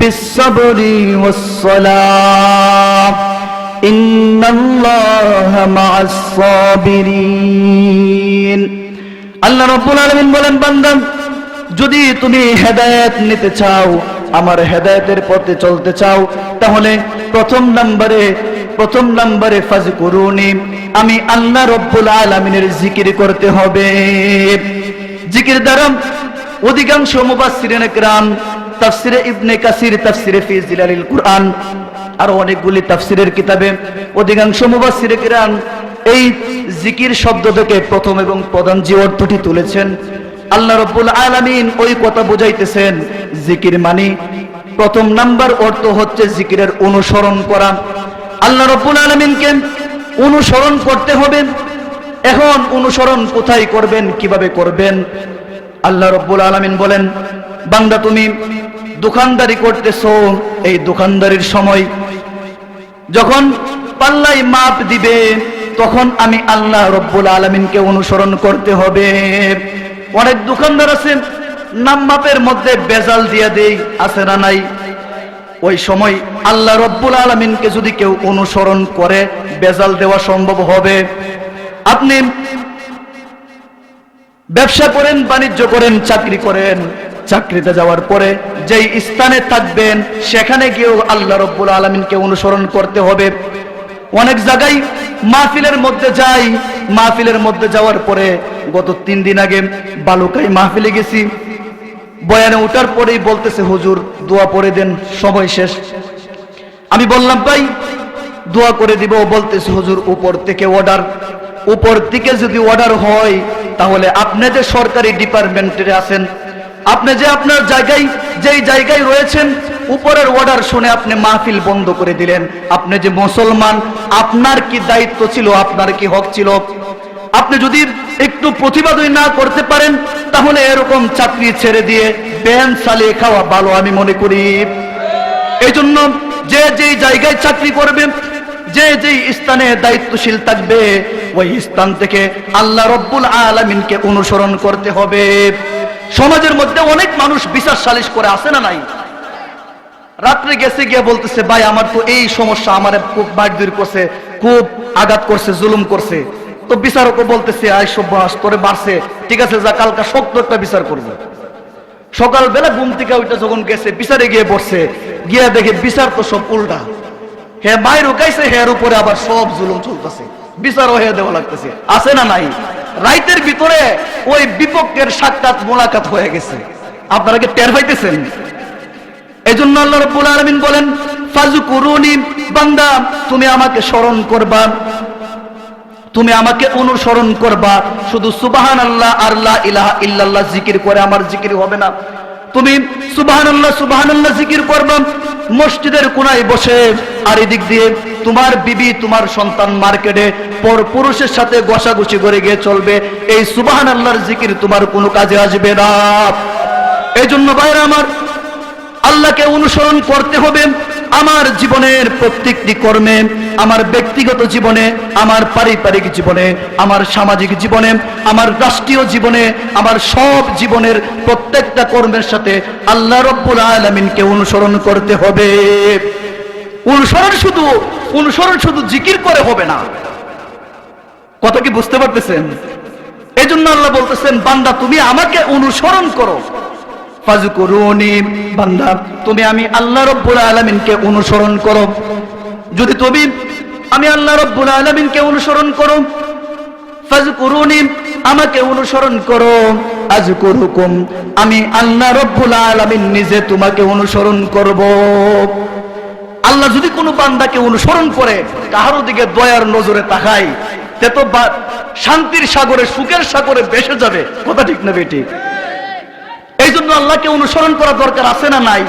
Speaker 1: বিস-সাবরি ওয়াস-সালাহ ইন্নাল্লাহা মা'আস-সাবিরিন। আল্লাহ রাব্বুল আলামিন বলেন, বান্দা, যদি তুমি হেদায়েত নিতে চাও, আমার হেদায়েতের পথে চলতে চাও, তাহলে প্রথম নম্বরে ফাজকুরুনি, আমি আল্লাহ রাব্বুল আলামিনের জিকির করতে হবে। জিকির দ্বারা অধিকাংশ মুফাসসিরিনে কিরাম, তাফসিরে ইবনে কাসির, তাফসিরে ফি জিলালিল কুরআন, আর অনেকগুলি তাফসিরের কিতাবে অধিকাংশ মুফাসসিরে কিরাম এই জিকির শব্দ থেকে প্রথম এবং প্রধান যে অর্থটি তুলেছেন, আল্লাহ রাব্বুল আলামিন ওই কথা বুঝাইতেছেন, জিকির মানে প্রথম নাম্বার অর্থ হচ্ছে জিকিরের অনুসরণ করা। আল্লাহ রাব্বুল আলামিনকে অনুসরণ করতে হবে। এখন অনুসরণ কোথায় করবেন, কিভাবে করবেন? আল্লাহ রাব্বুল আলামিন বলেন, বান্দা তুমি দোকানদারি করতেছো, এই দোকানদারির সময় যখন পাল্লাই মাপ দিবে তখন আমি আল্লাহ রাব্বুল আলামিনকে অনুসরণ করতে হবে। অনেক দোকানদার আছে নাম মাপের মধ্যে বেজাল দিয়ে দেই, আছে না নাই? ওই সময় আল্লাহ রাব্বুল আলামিনকে যদি কেউ অনুসরণ করে বেজাল দেওয়া সম্ভব হবে? আপনি ব্যবসা করেন, বাণিজ্য করেন, চাকরি করেন, চাকরিতে যাওয়ার পরে যেই স্থানে থাকবেন সেখানে গিয়েও আল্লাহ রাব্বুল আলামিনকে অনুসরণ করতে হবে। অনেক জায়গায় মাহফিলের মধ্যে যাই, মাহফিলের মধ্যে যাওয়ার পরে গত 3 দিন আগে বালুকাই মাহফিলে গেছি, বয়ানে ওঠার পরেই বলতেছে হুজুর দোয়া পড়ে দেন, সময় শেষ। আমি বললাম ভাই দোয়া করে দিব, বলতেছে হুজুর উপর থেকে অর্ডার। উপর থেকে যদি অর্ডার হয় তাহলে আপনি যে সরকারি ডিপার্টমেন্টে আছেন, আপনি যে আপনার জায়গায় যেই জায়গায় রয়েছেন উপরের অর্ডার শুনে আপনি মাহফিল বন্ধ করে দিলেন। আপনি যে মুসলমান, আপনার কি দায়িত্ব ছিল, আপনার কি হক ছিল? আপনি যদি একটু প্রতিবাদই না করতে পারেন তাহলে এরকম চাকরি ছেড়ে দিয়ে ব্যান চালিয়ে খাওয়া ভালো আমি মনে করি। এই জন্য যে যেই জায়গায় চাকরি করবে, যে যেই স্থানে দায়িত্বশীল থাকবে ওই স্থান থেকে আল্লাহ রাব্বুল আলামিনকে অনুসরণ করতে হবে। সমাজের মধ্যে অনেক মানুষ বিচার সালিশ করে, আসে না নাই? রাত্রে গেছে গিয়ে বলতেছে ভাই আমার তো এই সমস্যা, আমার খুব মারধর করছে, খুব আঘাত করছে, জুলুম করছে। তো বিচারকও বলতেছে আয় সব্বাস তোরে মারছে, ঠিক আছে যা কালকা শক্ত একটা বিচার করবে। সকালবেলা ঘুম থেকে ওইটা যখন গেছে বিচারে গিয়ে বসছে, গিয়ে দেখে বিচার তো সব উল্টা। হ্যাঁ মায়ের উকাইছে, হ্যাঁ উপরে আবার সব জুলুম চলতেছে, বিচারও হয়ে দেওয়া লাগতেছে, আছে না নাই? রাইতের ভিতরে ওই বিপক্ষের সাক্ষাৎ মোলাকাত হয়ে গেছে। আপনারা কি টের পাইতেছেন? এই জন্য আল্লাহ রাব্বুল আলামিন বলেন ফাযকুরুনি, বান্দা তুমি আমাকে স্মরণ করবা, তুমি আমাকে অনুসরণ করবা। শুধু সুবহানাল্লাহ আর লা ইলাহা ইল্লাল্লাহ জিকির করে আমার জিকির হবে না। তুমি সুবহানাল্লাহ সুবহানাল্লাহ জিকির করবা মসজিদের কোনায় বসে, আর এদিক দিয়ে তোমার বিবি তোমার সন্তান মার্কেটে পর পুরুষের সাথে ঘষাঘষি করে গিয়ে চলবে, এই সুবহানাল্লাহর জিকির তোমার কোনো কাজে আসবে না। এই জন্য ভাইরা আমার, আল্লাহকে অনুসরণ করতে হবে আমার জীবনের প্রত্যেকটি কর্মে, আমার ব্যক্তিগত জীবনে, আমার পারিবারিক জীবনে, আমার সামাজিক জীবনে, আমার রাষ্ট্রীয় জীবনে, আমার সব জীবনের প্রত্যেকটা কর্মের সাথে আল্লাহ রাব্বুল আলামিনকে অনুসরণ করতে হবে। অনুসরণ শুধু জিকির করে হবে না। কথা কি বুঝতে পারতেছেন? এই জন্য আল্লাহ বলতেছেন বান্দা তুমি আমাকে অনুসরণ করো। ফাযকুরুনি, বান্দা তুমি আমি আল্লাহ রাব্বুল আলামিনকে অনুসরণ করো। যদি তুমি আমি আল্লাহ রাব্বুল আলামিনকে অনুসরণ করো, ফাযকুরুনি আমাকে অনুসরণ করো, আযকুরুকুম আমি আল্লাহ রাব্বুল আলামিন নিজে তোমাকে অনুসরণ করব। আল্লাহ যদি কোনো বান্দাকে অনুসরণ করে, কাহারো দিকে দয়ার নজরে তাকায়, তে তো শান্তির সাগরে সুখের সাগরে ভেসে যাবে। কথা ঠিক না বেটি? এই জন্য আল্লাহকে অনুসরণ করা দরকার, আছে না নাই?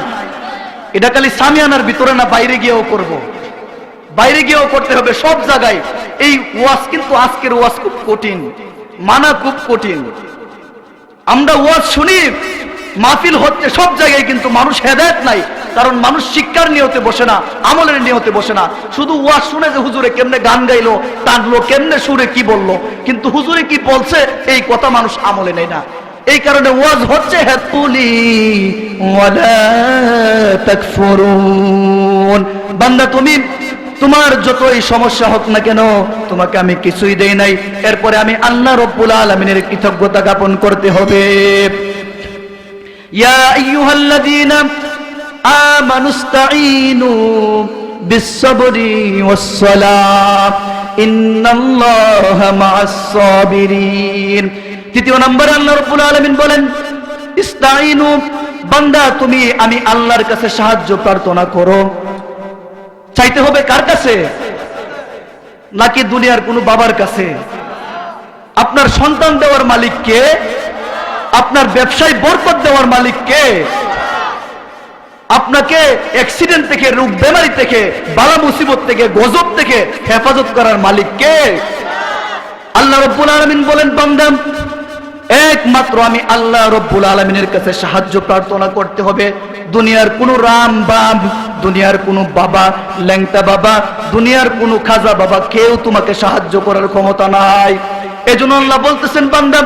Speaker 1: এটা খালি সামিয়ানার ভিতরে না, বাইরে গিয়েও করব, বাইরে গিয়েও করতে হবে সব জায়গায়। এই ওয়াজ কিন্তু আজকের ওয়াজ খুব কঠিন, মানা খুব কঠিন। আমরা ওয়াজ শুনি, মাহফিল হচ্ছে সব জায়গায়, কিন্তু মানুষ হেদায়েত নাই। কারণ মানুষ শিক্ষার নিয়তে বসে না, আমলের নিয়তে বসে না। শুধু ওয়াজ শুনে যে হুজুরে কেমনে গান গাইলো, টানলো, কেমনে সুরে কি বললো, কিন্তু হুজুরে কি বলছে এই কথা মানুষ আমলে নেয় না। এই কারণে ওয়াজ হচ্ছে হেতুলি ওয়ালা তাকফুরুন। বান্দা তুমি তোমার যতই সমস্যা হোক না কেন, তোমাকে আমি কিছুই দেই নাই, এরপরে আমি আল্লাহ রাব্বুল আলামিনের কৃতজ্ঞতা জ্ঞাপন করতে হবে। ইয়া আইয়ুহাল্লাযীনা আমানুস্তাঈনু বিস-সাবরি ওয়াস-সালাহ ইন্নাল্লাহা মা'আস-সাবিরিন। তৃতীয় নম্বরে আল্লাহ রাব্বুল আলামিন বলেন ইস্তাঈনু, বান্দা তুমি আমি আল্লাহর কাছে সাহায্য প্রার্থনা করো। চাইতে হবে কার কাছে? নাকি দুনিয়ার কোনো বাবার কাছে? আপনার সন্তান দেওয়ার মালিক কে? আপনার ব্যবসায় বরকত দেওয়ার মালিক কে? আপনাকে অ্যাক্সিডেন্ট থেকে, রোগ বেমারি থেকে, বালা মুসিবত থেকে, গজব থেকে হেফাজত করার মালিক কে? আল্লাহ রাব্বুল আলামিন বলেন, বান্দা একমাত্র আমি আল্লাহ রাব্বুল আলামিনের কাছে সাহায্য প্রার্থনা করতে হবে। দুনিয়ার কোন রাম বাম, দুনিয়ার কোন বাবা ল্যাংটা বাবা, দুনিয়ার কোন খাজা বাবা কেউ তোমাকে সাহায্য করার ক্ষমতা নাই। এজন্য আল্লাহ বলতেছেন, বান্দা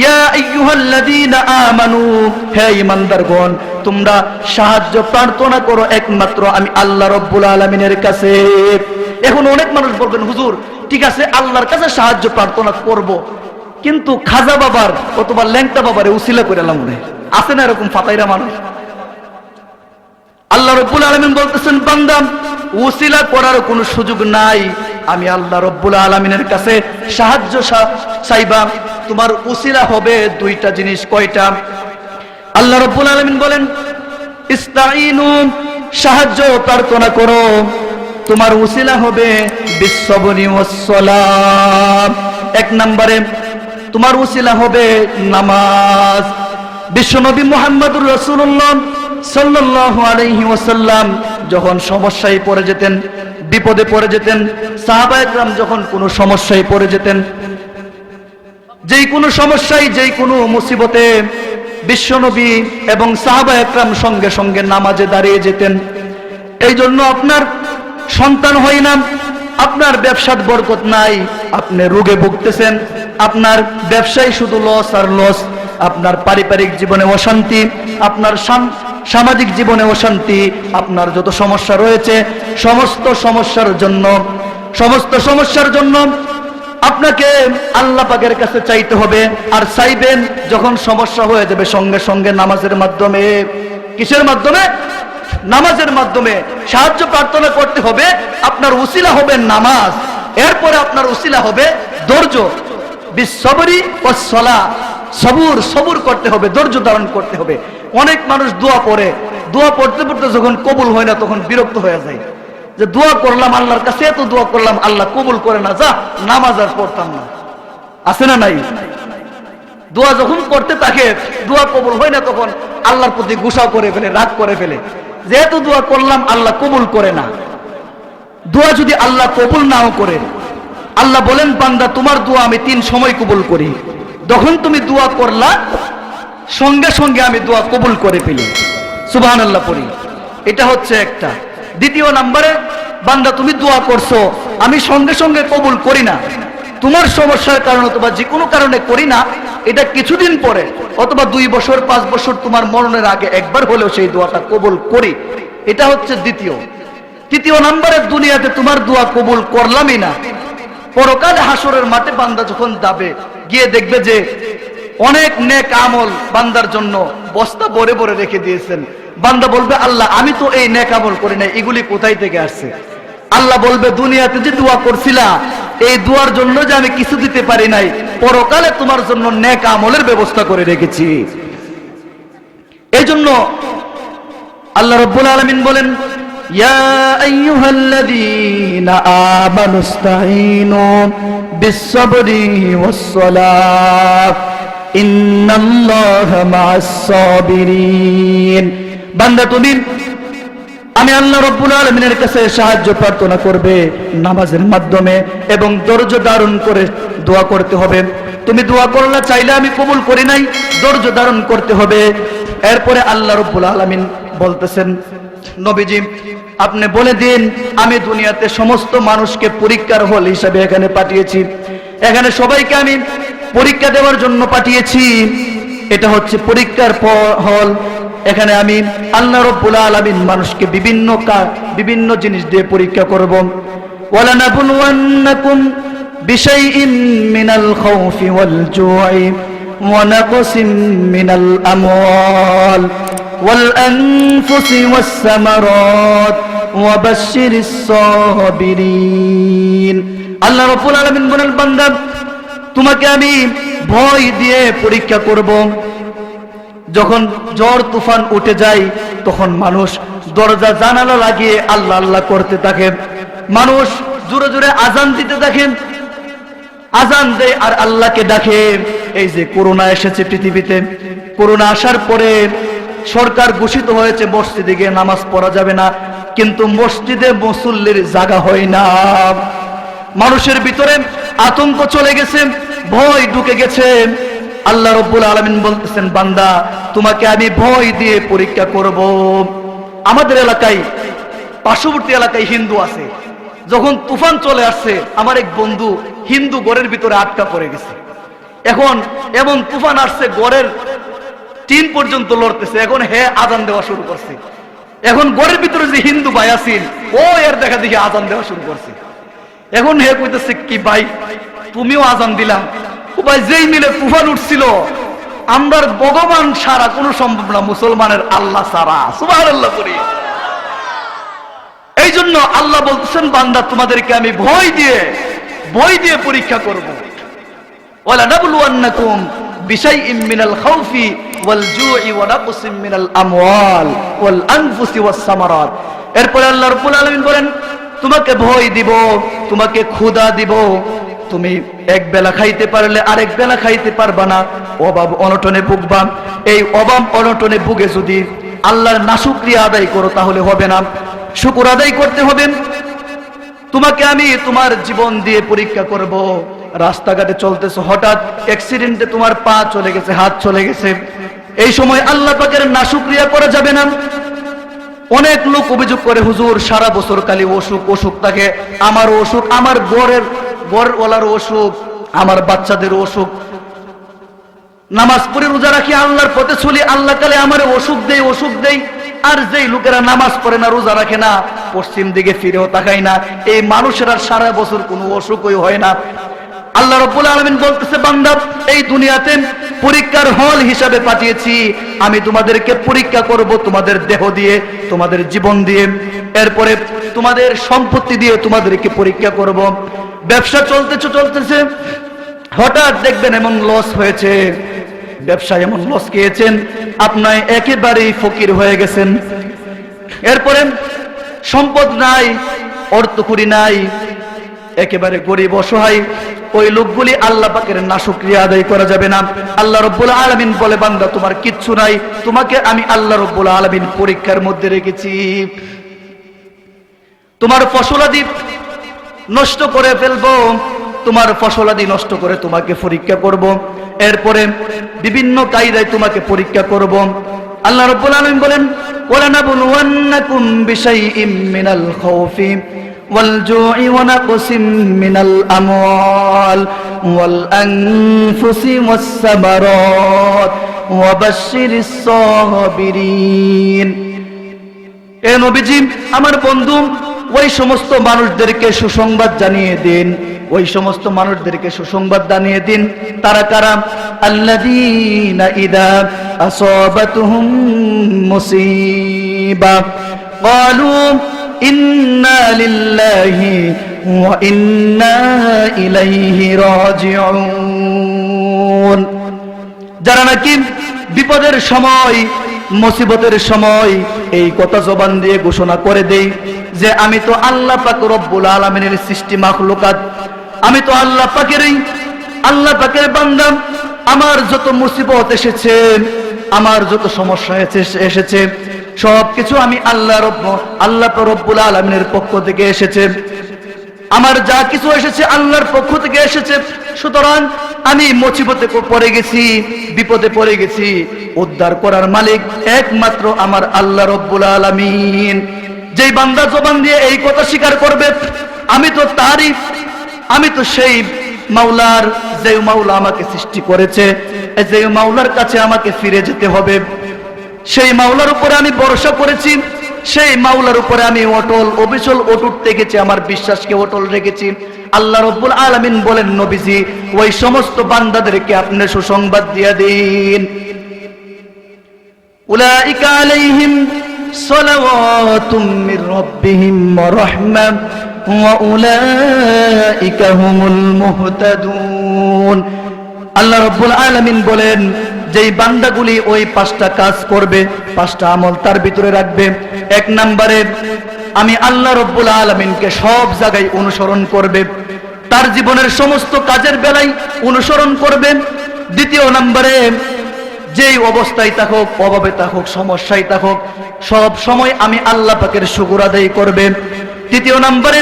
Speaker 1: ইয়া আইয়ুহাল্লাযীনা আমানু, হে ঈমানদারগণ, তোমরা সাহায্য প্রার্থনা করো একমাত্র আমি আল্লাহ রাব্বুল আলামিনের কাছে। এখন অনেক মানুষ বলবেন, হুজুর ঠিক আছে আল্লাহর কাছে সাহায্য প্রার্থনা করব, কিন্তু খাজা বাবার অথবা ল্যাংটা বাবারে উসিলা করে এলাম মনে আছে না এরকম ফাতাইরা মানুষ। আল্লাহ রাব্বুল আলামিন বলতেছেন, বান্দা উসিলা করার কোনো সুযোগ নাই, আমি আল্লাহ রাব্বুল আলামিনের কাছে সাহায্য চাইবা। তোমার উসিলা হবে দুইটা জিনিস। কয়টা? আল্লাহ রাব্বুল আলামিন বলেন, ইস্তাঈনু, সাহায্য প্রার্থনা করো, তোমার উসিলা হবে বিসসবরি ওয়াসসালাম। এক নম্বরে তোমার উসিলা হবে নামাজ। বিশ্বনবী মুহাম্মদুর রাসূলুল্লাহ সাল্লাল্লাহু আলাইহি ওয়াসাল্লাম যখন সমস্যায় পড়ে যেতেন, বিপদে পড়ে যেতেন, সাহাবায়ে কেরাম যখন কোনো সমস্যায় পড়ে যেতেন, যেই কোনো সমস্যায়, যেই কোনো মুসিবতে বিশ্বনবী এবং সাহাবায়ে কেরাম সঙ্গে সঙ্গে নামাজে দাঁড়িয়ে যেতেন। এই জন্য আপনার সন্তান হয় না, আপনার ব্যবসার বরকত নাই, আপনি রোগে ভুগতেছেন, আপনার ব্যবসায় শুধু লস আর লস, আপনার পারিবারিক জীবনে অশান্তি, আপনার সামাজিক জীবনে অশান্তি, আপনার যত সমস্যা রয়েছে সমস্ত সমস্যার জন্য আপনাকে আল্লাহ পাকের কাছে চাইতে হবে। আর চাইবেন যখন সমস্যা হয়ে যাবে সঙ্গে সঙ্গে নামাজের মাধ্যমে। কিসের মাধ্যমে? নামাজের মাধ্যমে সাহায্য প্রার্থনা করতে হবে। আপনার উসিলা হবে নামাজ, এরপরে আপনার উসিলা হবে ধৈর্য, বিসসবরি ওয়াসসালাহ, সবুর করতে হবে, ধৈর্য ধারণ করতে হবে। অনেক মানুষ দোয়া পড়ে, দোয়া পড়তে পড়তে যখন কবুল হয় না তখন বিরক্ত হয়ে যায়, যে দোয়া করলাম আল্লাহর কাছে, এত দোয়া করলাম আল্লাহ কবুল করে না, যা নামাজ আর পড়তাম না। আছে না নাই? দোয়া যখন করতে থাকে, দোয়া কবুল হয় না, তখন আল্লাহর প্রতি গুসা করে ফেলে, রাগ করে ফেলে, যেহেতু দোয়া করলাম আল্লাহ কবুল করে না। দোয়া যদি আল্লাহ কবুল নাও করে, আল্লাহ বলেন, বান্দা তোমার দোয়া আমি 3 সময় কবুল করি। যখন তুমি দোয়া করলা সঙ্গে সঙ্গে আমি দোয়া কবুল করে ফেলি, সুবহানাল্লাহ পড়ি। এটা হচ্ছে একটা। দ্বিতীয় নম্বরে, বান্দা তুমি দোয়া করছো, আমি সঙ্গে সঙ্গে কবুল করি না, তোমার সমস্যার কারণে অথবা যে কোনো কারণে করি না, এটা কিছুদিন পরে অথবা 2 বছর 5 বছর তোমার মরণের আগে একবার হলেও সেই দোয়াটা কবুল করি। এটা হচ্ছে দ্বিতীয়। তৃতীয় নম্বরে, দুনিয়াতে তোমার দোয়া কবুল করলামই না, পরকালে হাসরের মাঠে বান্দা যখন যাবে, গিয়ে দেখবে যে অনেক নেক আমল বান্দার জন্য বস্তা ভরে ভরে রেখে দিয়েছেন। বান্দা বলবে, আল্লাহ আমি তো এই নেক আমল করি না, এগুলি কোথায় থেকে আসছে? আল্লাহ বলবে, দুনিয়াতে যে দোয়া করছিলা, এই দোয়ার জন্য যে আমি কিছু দিতে পারি নাই, পরকালে তোমার জন্য নেক আমলের ব্যবস্থা করে রেখেছি। এই জন্য আল্লাহ রাব্বুল আলামিন বলেন, ইয়া আইয়ুহাল্লাযীনা আমানুস্তাঈনু বিসসবরি ওয়াসসালাহ ইন্নাল্লাহা মা'আস সাবিরিন। বান্দা তুমি আমি আল্লাহ রাব্বুল আলামিনের কাছে সাহায্য প্রার্থনা করবে নামাজের মাধ্যমে এবং ধৈর্য ধারণ করে দোয়া করতে হবে। তুমি দোয়া করলা, চাইলে আমি কবুল করি নাই, ধৈর্য ধারণ করতে হবে। এরপরে আল্লাহ রাব্বুল আলামিন বলতেছেন, নবীজি আপনি বলে দিন, আমি দুনিয়াতে সমস্ত মানুষকে পরীক্ষার হল হিসাবে এখানে পাঠিয়েছি, এখানে সবাইকে আমি পরীক্ষা দেওয়ার জন্য পাঠিয়েছি। এটা হচ্ছে পরীক্ষার হল। এখানে আমি আল্লাহ রাব্বুল আলামিন মানুষকে বিভিন্ন জিনিস দিয়ে পরীক্ষা করব। ওয়ালানাবলুওয়ান্নাকুম বিশাইইম মিনাল খাউফি ওয়াল জু'i ওয়া নাকসিম মিনাল আমওয়াল ওয়াল আনফুসি ওয়াস সামারাত ওয়া বাশশিরিস সাবিরিন। আল্লাহ রাব্বুল আলামিন বলেন, বান্দা তোমাকে আমি ভয় দিয়ে পরীক্ষা করব। যখন ঝড় তুফান উঠে যায়, তখন মানুষ দরজা জানালা লাগিয়ে আল্লাহ আল্লাহ করতে থাকে, মানুষ জোরে জোরে আজান দিতে থাকে, আজান দেয় আর আল্লাহকে ডাকে। এই যে করোনা এসেছে পৃথিবীতে, করোনা আসার পরে সরকার ঘোষিত হয়েছে মসজিদে গিয়ে নামাজ পড়া যাবে না, কিন্তু মসজিদে মুসল্লির জায়গা হয় না। মানুষের ভিতরে আতঙ্ক চলে গেছে, ভয় ঢুকে গেছে। আল্লাহ রাব্বুল আলামিন বলতেছেন, বান্দা তোমাকে আমি ভয় দিয়ে পরীক্ষা করব। আমাদের এলাকায়, পার্শ্ববর্তী এলাকায় হিন্দু আছে। যখন তুফান চলে আসছে, আমার এক বন্ধু হিন্দু ঘরের ভিতরে আটকা পড়ে গেছে। এখন এমন তুফান আসছে, ঘরের টিন পর্যন্ত লড়তেছে। এখন হে আজান দেওয়া শুরু করছে। এখন ঘরের ভিতরে যে হিন্দু ভাই আছেন, ও এর দেখা দেখি আজান দেওয়া শুরু করছে। এখন হে কইতেছে, কি ভাই তুমিও আজান দিলাম? ও ভাই, যেই মিলে তুফান উঠছিল, আমরার ভগবান সারা কোনো সম্ভব না, মুসলমানের আল্লাহ সারা। সুবহানাল্লাহ করি। এই জন্য আল্লাহ বলতেছেন, বান্দা তোমাদেরকে আমি ভয় দিয়ে পরীক্ষা করব। ওয়ালা নাবলুওয়ান্নাকুম বিশাইইম মিনাল খাউফি ওয়াল জুই ওয়া নাকসিম মিনাল আমওয়াল ওয়াল আনফুসি ওয়াস সামারাত। এরপর আল্লাহ রাব্বুল আলামিন বলেন, তোমাকে ভয় দিব, তোমাকে ক্ষুধা দিব। তুমি এক বেলা খাইতে পারলে আরেক বেলা খাইতে পারবা না, অভাব অনটনে ভুগবা। এই অভাব অনটনে ভুগে যদি আল্লাহর নাশুকরিয়া আদায় করো তাহলে হবে না, শুকর আদায় করতে হবে। তোমাকে আমি তোমার জীবন দিয়ে পরীক্ষা করব। রাস্তাঘাটে চলতেছো, হঠাৎ অ্যাক্সিডেন্টে তোমার পা চলে গেছে, হাত চলে গেছে। এই সময় আল্লাহ পাকের নাশুকরিয়া করা যাবে না। অনেক লোক অভিযোগ করে, হুজুর সারা বছর খালি অসুখ থাকে, আমারও অসুখ, আমার ঘরওয়ালার অসুখ, আমার বাচ্চাদের অসুখ। নামাজ পড়ে রোজা রাখি, আল্লাহর পথে চলি, আল্লাহ কালে আমার অসুখ দেই। আর যেই লোকেরা নামাজ পড়ে না, রোজা রাখে না, পশ্চিম দিকে ফিরেও তাকায় না, এই মানুষেরা সারা বছর কোনো অসুখই হয় না। আল্লাহ রাব্বুল আলামিন বলতেছে, বান্দা এই দুনিয়াতে পরীক্ষার হল হিসাবে পাঠিয়েছি, আমি তোমাদেরকে পরীক্ষা করব তোমাদের দেহ দিয়ে, তোমাদের জীবন দিয়ে, এরপরে তোমাদের সম্পত্তি দিয়ে তোমাদেরকে পরীক্ষা করব। ব্যবসা চলতেছে, হঠাৎ দেখবেন এমন লস হয়েছে, ব্যবসায় এমন লস খেয়েছেন, আপনি একেবারেই ফকির হয়ে গেছেন। এরপরে সম্পদ নাই, অর্থকড়ি নাই, একেবারে গরিব অসহায়। ওই লোকগুলি আল্লাহ পাকের নাশুকরিয়া আদায় করা যাবে না। আল্লাহ রাব্বুল আলামিন বলে, বান্দা তোমার কিচ্ছু নাই, তোমাকে আমি আল্লাহ রাব্বুল আলামিন পরীক্ষার মধ্যে রেখেছি। তোমার ফসলাদি নষ্ট করে ফেলবো, তোমার ফসলাদি নষ্ট করে তোমাকে পরীক্ষা করব। এরপরে বিভিন্ন কায়দায় তোমাকে পরীক্ষা করব। আল্লাহ রাব্বুল আলামিন বলেন, ওয়ালা নাবলুওয়ান্নাকুম বিশাইইম মিনাল খাউফি ওয়াল জুই ওয়া নাকসিম মিনাল আমওয়াল ওয়াল আনফুসি ওয়াস সামারাত ওয়া বাশশিরিস সাবিরিন। এ নবীজি, আমার বন্ধু, ওই সমস্ত মানুষদেরকে সুসংবাদ জানিয়ে দিন, ওই সমস্ত মানুষদেরকে সুসংবাদ জানিয়ে দিন। তারা কারা? আল্লাযীনা ইযা আসাবাতুহুম মুসিবা ক্বালু ইন্না লিল্লাহি ওয়া ইন্না ইলাইহি রাজিউন। যারা নাকি বিপদের সময়, মুসিবতের সময় এই কথা জবান দিয়ে ঘোষণা করে দেই যে আমি তো আল্লাহ পাক রব্বুল আলামিনের সৃষ্টি মাখলুকাত, আমি তো আল্লাহ পাকের বান্দা। আমার যত মুসিবত এসেছে, আমার যত সমস্যা এসেছে, সবকিছু আমি আল্লাহ রব্বুল আলামিনের পক্ষ থেকে এসেছে। আমার যা কিছু এসেছে আল্লাহর পক্ষ থেকে এসেছে। সুতরাং আমি মুসিবতে পড়ে গেছি, বিপদে পড়ে গেছি, উদ্ধার করার মালিক একমাত্র আমার আল্লাহ রব্বুল আলামিন। যেই বান্দা জবান দিয়ে এই কথা স্বীকার করবে, আমি তো সেই মাওলার, যে মাওলা আমাকে সৃষ্টি করেছে, যে মাওলার কাছে আমাকে ফিরে যেতে হবে। সেই মাওলার উপরে আমি ভরসা করেছি, সেই মাওলার উপরে আমি অটুট থেকেছি, আমার বিশ্বাসকে অটল রেখেছি। আল্লাহ রাব্বুল আলামিন বলেন, নবীজি ওই সমস্ত বান্দাদেরকে আপনি সুসংবাদ দিয়ে দিন, উলাইকা আলাইহিম সালাওয়াতুম মির রাব্বিহিম ওয়া রাহমাহ ওয়া উলাইকা হুমুল মুহতাদুন। আল্লাহ রাব্বুল আলামিন বলেন, যেই বান্দাগুলি ওই 5টা কাজ করবে, 5টা আমল তার ভিতরে রাখবে। 1 নম্বরে আমি আল্লাহ রাব্বুল আলামিনকে সব জায়গায় অনুসরণ করবে, তার জীবনের সমস্ত কাজের বেলায় অনুসরণ করবে। 2 নম্বরে যেই অবস্থায় থাকুক, অভাবে থাকুক, সমস্যায় থাকুক, সব সময় আমি আল্লাহ পাকের শুকর আদায় করবে। তৃতীয় নম্বরে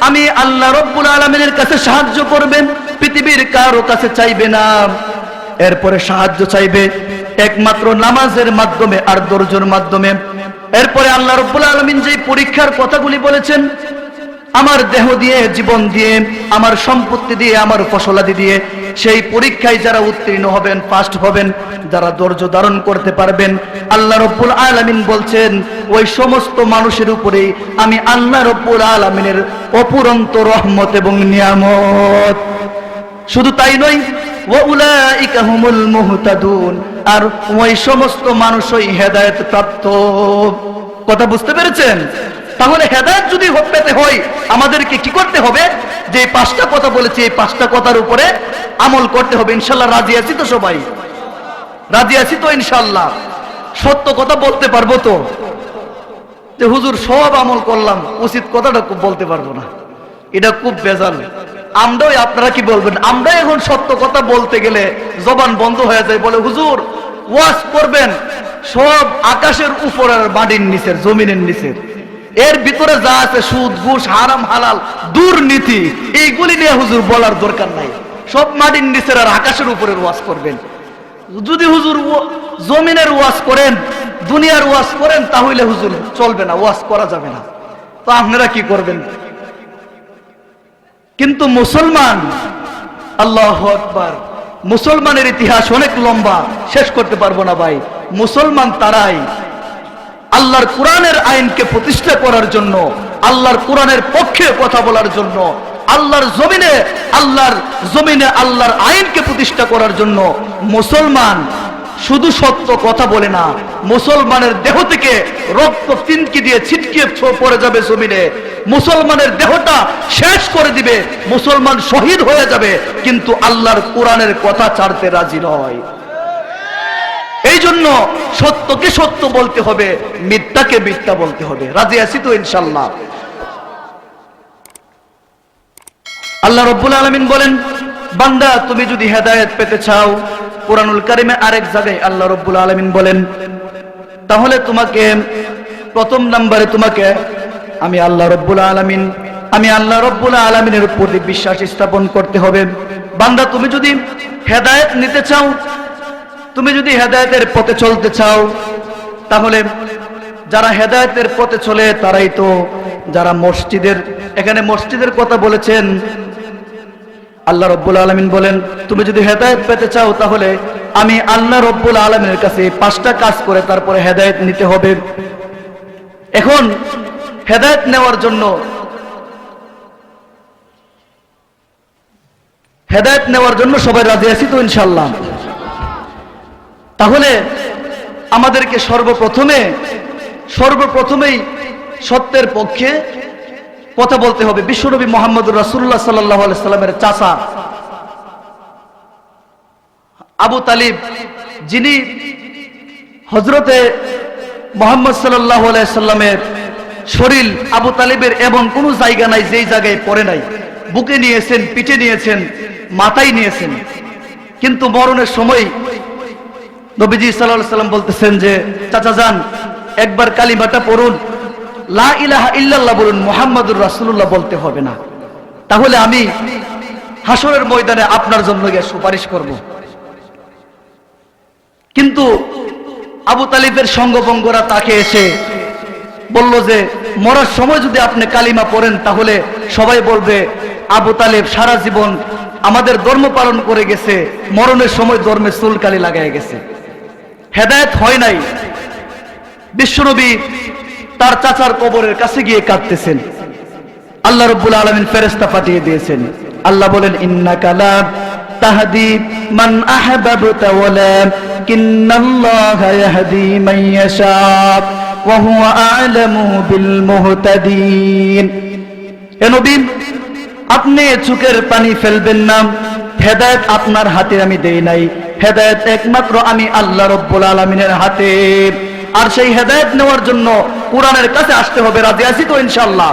Speaker 1: আমি আল্লাহ রব্বুল আলামিনের কাছে সাহায্য করবে, পৃথিবীর কারো কাছে চাইবে না। এরপরে সাহায্য চাইবে একমাত্র নামাজের মাধ্যমে আর ধৈর্যের মাধ্যমে। এরপরে আল্লাহ রব্বুল আলামিন যে পরীক্ষার কথাগুলি বলেছেন, আমার দেহ দিয়ে, জীবন দিয়ে, আমার সম্পত্তি দিয়ে, আমার ফসলাদি দিয়ে, সেই পরীক্ষায় যারা উত্তীর্ণ হবেন, ফার্স্ট হবেন, যারা ধৈর্য ধারণ করতে পারবেন, আল্লাহ রব্বুল আলামিন বলছেন ওই সমস্ত মানুষের উপরেই আমি আল্লাহ রব্বুল আলামিনের অপুরন্ত রহমত এবং নিয়ামত। শুধু তাই নয়, ওয়াউলাইকা হুমুল মুহতাদুন, আর ওই সমস্ত মানুষই হেদায়েত প্রাপ্ত। কথা বুঝতে পেরেছেন? তাহলে হেদায়েত যদি পেতে হয় আমাদেরকে কি করতে হবে? যে পাঁচটা কথা বলেছি, এই পাঁচটা কথার উপরে আমল করতে হবে। ইনশাআল্লাহ রাজি আছি তো? সবাই রাজি আছি তো ইনশাআল্লাহ? সত্য কথা বলতে পারবো তো? যে হুজুর সব আমল করলাম, উচিত কথাটা বলতে পারবো না, এটা খুব বেজাল। আমরাও, আপনারা কি বলবেন, আমরা এখন সত্য কথা বলতে গেলে জবান বন্ধ হয়ে যায়। বলে হুজুর ওয়াজ করবেন সব আকাশের উপর আর মাটির নিচের, জমিনের নিচের, এর ভিতরে যা আছে সুদ, ঘুষ, হারাম, হালাল, দুর্নীতি, এইগুলি নিয়ে হুজুর বলার দরকার নাই। সব মাটির নিচের আর আকাশের উপরের ওয়াজ করবেন। যদি হুজুর জমিনের ওয়াজ করেন, দুনিয়ার ওয়াজ করেন, তাহলে হুজুর চলবে না, ওয়াজ করা যাবে না। তো আপনারা কি করবেন? কিন্তু মুসলমান, আল্লাহু আকবার, মুসলমানের ইতিহাস অনেক লম্বা, শেষ করতে পারবো না ভাই। মুসলমান তারাই আল্লাহর কোরআনের আইনকে প্রতিষ্ঠা করার জন্য, আল্লাহর কোরআনের পক্ষে কথা বলার জন্য, আল্লাহর জমিনে আল্লাহর আইনকে প্রতিষ্ঠা করার জন্য মুসলমান শুধু সত্য কথা বলে না, মুসলমানের দেহ থেকে রক্ত তিনকি দিয়ে ছিটকিয়ে পড়ে যাবে জমিনে, মুসলমানের দেহটা শেষ করে দিবে, মুসলমান শহীদ হয়ে যাবে, কিন্তু আল্লাহর কোরআনের কথা ছাড়তে রাজি নয়। এই জন্য সত্যকে সত্য বলতে হবে, মিথ্যাকে মিথ্যা বলতে হবে। রাজি আছি তো ইনশাআল্লাহ? আল্লাহ রাব্বুল আলামিন বলেন, বান্দা তুমি যদি হেদায়েত পেতে চাও, কোরআনুল কারীমে আরেক জায়গায় আল্লাহ রাব্বুল আলামিন বলেন, তাহলে তোমাকে প্রথম নম্বরে তোমাকে আমি আল্লাহ রাব্বুল আলামিনের প্রতি বিশ্বাস স্থাপন করতে হবে। বান্দা তুমি যদি হেদায়েত নিতে চাও, তুমি যদি হেদায়েতের পথে চলতে চাও, তাহলে যারা হেদায়েতের পথে চলে তারাই তো যারা মসজিদের, এখানে মসজিদের কথা বলেছেন। আল্লাহ রাব্বুল আলামিন বলেন তুমি যদি হেদায়েত পেতে চাও, তাহলে আমি আল্লাহ রাব্বুল আলামিনের কাছে পাঁচটা কাজ করে তারপরে হেদায়েত নিতে হবে। এখন হেদায়েত নেওয়ার জন্য সবাই রাজি আছি তো ইনশাআল্লাহ? তাহলে আমাদেরকে সর্বপ্রথমেই সত্যের পক্ষে কথা বলতে হবে। বিশ্বনবী মুহাম্মদুর রাসূলুল্লাহ সাল্লাল্লাহু আলাইহি সাল্লামের চাচা আবু তালিব, যিনি হযরতে মুহাম্মদ সাল্লাল্লাহু আলাইহি সাল্লামের শরীর, আবু তালিবের এমন কোনো জায়গা নাই যেই জায়গায় পড়ে নাই, বুকে নিয়েছেন, পিঠে নিয়েছেন, মাথায় নিয়েছেন, কিন্তু মরণের সময় নবীজি সাল্লাল্লাহু আলাইহি সাল্লাম বলতেছেন যে চাচা যান, একবার কালিমাটা পড়ুন, লা ইলাহা ইল্লাল্লাহ বলুন, মুহাম্মাদুর রাসূলুল্লাহ বলতে হবে না, তাহলে আমি হাসরের ময়দানে আপনার জন্য গিয়ে সুপারিশ করব। কিন্তু আবু তালিবের সঙ্গভঙ্গরা তাকে এসে বলল যে মরার সময় যদি আপনি কালিমা পড়েন, তাহলে সবাই বলবে আবু তালিব সারা জীবন আমাদের ধর্ম পালন করে গেছে, মরণের সময় ধর্মে চুলকালি লাগায় গেছে, হেদায়েত হয় নাই। বিশ্বনবী তার চাচার কবরের কাছে গিয়ে কাঁদতেছেন। আল্লাহ রাব্বুল আলামিন ফেরেশতা পাঠিয়ে দিয়েছেন। আল্লাহ বলেন ইন্নাকা লা তাহদি মান আহবাবতা ওয়ালাকিন্নাল্লাহা ইয়াহদি মান ইয়াশা ওয়া হুয়া আ'লামু বিল মুহতাদিন। হে নবী, আপনি চোখের পানি ফেলবেন না, হেদায়েত আপনার হাতে আমি দেই নাই, হেদায়েত একমাত্র আমি আল্লাহ রাব্বুল আলামিনের হাতে। আর সেই হেদায়েত নেওয়ার জন্য কোরআনের কাছে আসতে হবে। রাজি আছি তো ইনশাআল্লাহ?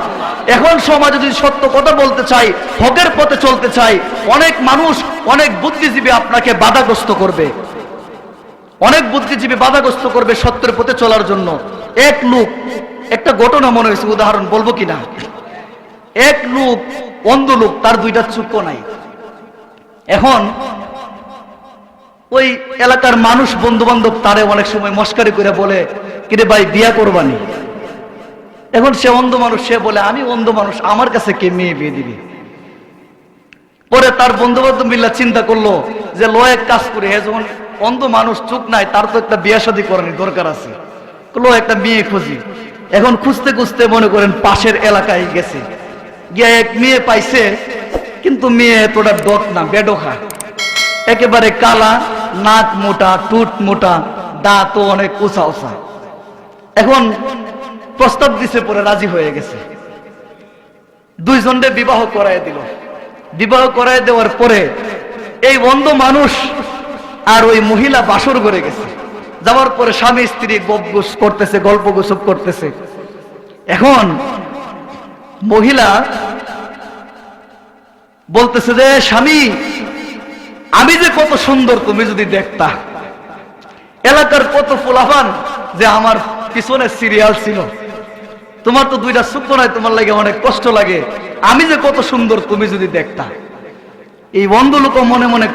Speaker 1: এখন সমাজে যদি সত্য কথা বলতে চাই, হকের পথে চলতে চাই, অনেক মানুষ, অনেক বুদ্ধিজীবী আপনাকে বাধাগ্রস্ত করবে, অনেক বুদ্ধিজীবী বাধাগ্রস্ত করবে সত্যের পথে চলার জন্য। এক লোক, একটা ঘটনা মনে হয়েছে, উদাহরণ বলবো কিনা। এক লোক, অন্ধ লোক, তার দুইটা চক্ষু নাই। এখন ওই এলাকার মানুষ, বন্ধু বান্ধব তারে অনেক সময় মস্কারি করে বলে, কিরে ভাই বিয়া করবানি? এখন সে অন্ধ মানুষ, সে বলে আমি অন্ধ মানুষ, আমার কাছে কে মেয়ে বিয়ে দিবে? পরে তার বন্ধু বান্ধব মিল্লা চিন্তা করলো যে লো এক কাজ করে, হে যখন অন্ধ মানুষ, চোখ নাই, তার তো একটা বিয়া শাদী করানোর দরকার আছে, লো একটা মেয়ে খুঁজি। এখন খুঁজতে খুঁজতে মনে করেন পাশের এলাকায় গেছে, গিয়ে এক মেয়ে পাইছে, কিন্তু মেয়ে এতটা ডক না, বেডোখা, একেবারে কালা, নাক মোটা, টুট মোটা, দাঁত অনেক উঁচা উঁচা। এখন প্রস্তাব দিছে, পরে রাজি হয়ে গেছে। দুইজনকে বিবাহ করায় দিল। বিবাহ করায় দেওয়ার পরে এই অন্ধ মানুষ আর ওই মহিলা বাসর করে গেছে। যাওয়ার পরে স্বামী স্ত্রী গপগুস করতেছে, গল্প গুসব করতেছে। এখন মহিলা বলতেছে যে স্বামী, আমি যে কত সুন্দর তুমি যদি দেখতা, এলাকার কত ফুলাফান যে আমার পিছনে সিরিয়াল ছিল, তোমার তো দুইটা চক্ষু নাই, তোমার লাগে অনেক কষ্ট লাগে, আমি যে কত সুন্দর তুমি যদি দেখতা। এই অন্ধ লোক মনে মনে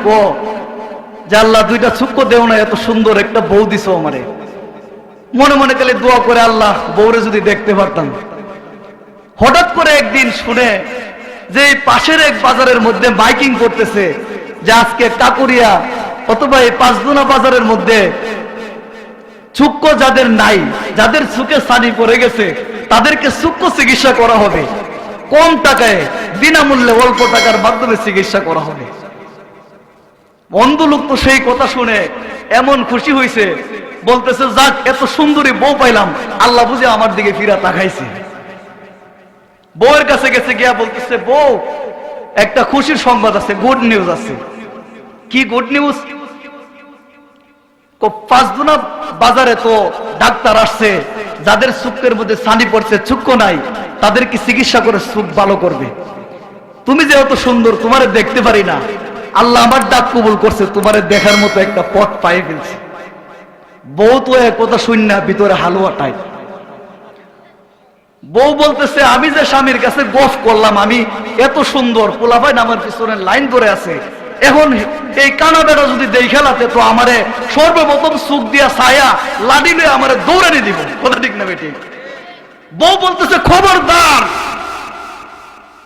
Speaker 1: যে আল্লাহ দুইটা চক্ষু দেও না, এত সুন্দর একটা বউ দিছো আমারে। মনে মনে খালি দোয়া করে, আল্লাহ বউরে যদি দেখতে পারতাম। হঠাৎ করে একদিন শুনে যে এই পাশের এক বাজারের মধ্যে মাইকিং করতেছে যে আজকে কাকুরিয়া অথবা এই পাঁচদুনা বাজারের মধ্যে চক্ষু যাদের নাই, যাদের চোখে ছানি পড়ে গেছে, তাদেরকে চক্ষু চিকিৎসা করা হবে, কম টাকায়, বিনামূল্যে, অল্প টাকার মাধ্যমে চিকিৎসা করা হবে। অন্ধ লোক তো সেই কথা শুনে এমন খুশি হয়েছে, বলতেছে যাক এত সুন্দরী বউ পাইলাম, আল্লাহ বুঝে আমার দিকে ফিরা তাকাইছে। বউয়ের কাছে গেছে, গিয়া বলতেছে বউ, একটা খুশির সংবাদ আছে, গুড নিউজ আছে। কি গুড নিউজ? পাঁচদুনা বাজারে তো ডাক্তার আসছে, যাদের চোখের মধ্যে ছানি পড়ছে, চক্ষু নাই, তাদেরকে চিকিৎসা করে চোখ ভালো করবে। তুমি যে এত সুন্দর, তোমারে দেখতে পারি না, আল্লাহ আমার ডাক কবুল করছে, তোমারে দেখার মতো একটা পথ পাই ফেলছে। বউ তো এক কথা শুন না, ভিতরে হালুয়া টাইপ। বউ বলতেছে আমি যে স্বামীর কাছে গফ করলাম, আমি এত সুন্দর, পোলাপাই আমার পিছনে লাইন ধরে আছে, এখন এই কানা বেড়া যদি দেখালাতে তো আমারে সর্বপ্রথম চোখ দিয়া ছায়া লাডিলে আমারে দৌড়ানি দিব। কথা ঠিক না বেটি? বউ বলতেছে খবরদার,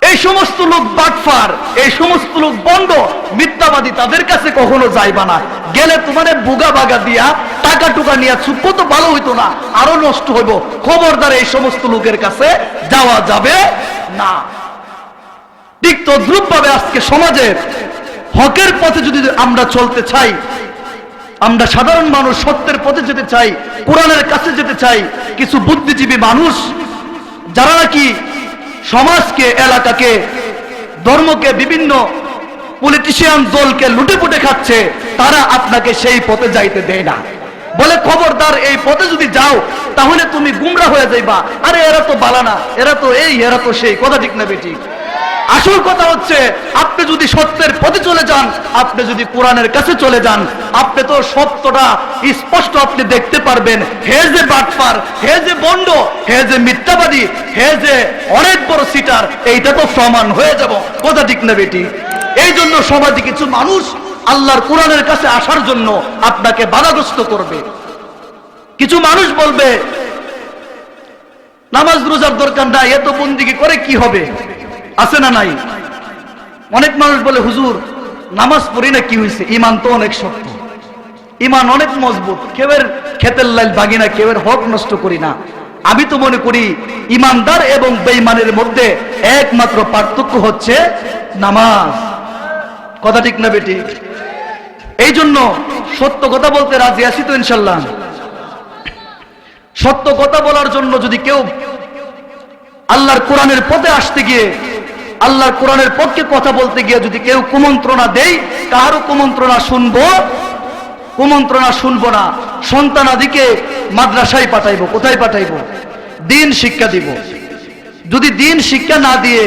Speaker 1: এই সমস্ত লোক বাটফার, এই সমস্ত লোক বন্ড, মিথ্যাবাদী, তাদের কাছে কখনো যাইবা না। গেলে তোমাদের বুগা বাগা দিয়া টাকা টুকা নিয়ে চুপ তো ভালো হইতো না, আরো নষ্ট হইব। খবরদার, এই সমস্ত লোকের কাছে যাওয়া যাবে না। ঠিক তদ্রুপ ভাবে আজকে সমাজের হকের পথে যদি আমরা চলতে চাই, আমরা সাধারণ মানুষ সত্যের পথে যেতে চাই, কোরআনের কাছে যেতে চাই, কিছু বুদ্ধিজীবী মানুষ যারা নাকি সমাজকে, এলাকাকে, ধর্মকে, বিভিন্ন পলিটিশিয়ান দলকে লুটেপুটে খাচ্ছে, তারা আপনাকে সেই পথে যাইতে দেয় না। বলে খবরদার, এই পথে যদি যাও তাহলে তুমি গুমরা হয়ে যাইবা। আরে এরা তো বালা না, এরা তো এই, এরা তো সেই। কথা ঠিক না বেটি? আসল কথা হচ্ছে, আপনি যদি সত্যের পথে চলে যান, আপনি যদি কোরআনের কাছে চলে যান, আপনি তো সত্যটা স্পষ্ট আপনি দেখতে পারবেন। হে যে বাটপার, হে যে বন্ড, হে যে মিথ্যাবাদী, হে যে অনেক বড় সিটার, এইটা তো প্রমাণ হয়ে যাব। কথা ঠিক না বেটি? এই জন্য সমাজে কিছু মানুষ আল্লাহর কোরআনের কাছে আসার জন্য আপনাকে বাধাগ্রস্ত করবে। কিছু মানুষ বলবে নামাজ রোজার দরকার নাই, এত বন্দিগি করে কি হবে? আছে না নাই? অনেক মানুষ বলে হুজুর নামাজ পড়ি না, কি হয়েছে? ইমান তো অনেক শক্ত, ইমান অনেক মজবুত, কেউর খেতের লাইল ভাগি না, কেউর হক নষ্ট করি না। আমি তো মনে করি ইমানদার এবং বেঈমানের মধ্যে একমাত্র পার্থক্য হচ্ছে নামাজ। কথা ঠিক না বেটি? এই জন্য সত্য কথা বলতে রাজি আছি তো ইনশাল্লাহ। সত্য কথা বলার জন্য যদি কেউ আল্লাহর কোরআনের পথে আসতে গিয়ে, আল্লাহর কোরআনের পক্ষে কথা বলতে গিয়ে যদি কেউ কুমন্ত্রণা দেয়, কারো কুমন্ত্রণা শুনবো না। সন্তানাদিকে মাদ্রাসায় পাঠাইবো। কোথায় পাঠাইবো? দিন শিক্ষা দিব। যদি দিন শিক্ষা না দিয়ে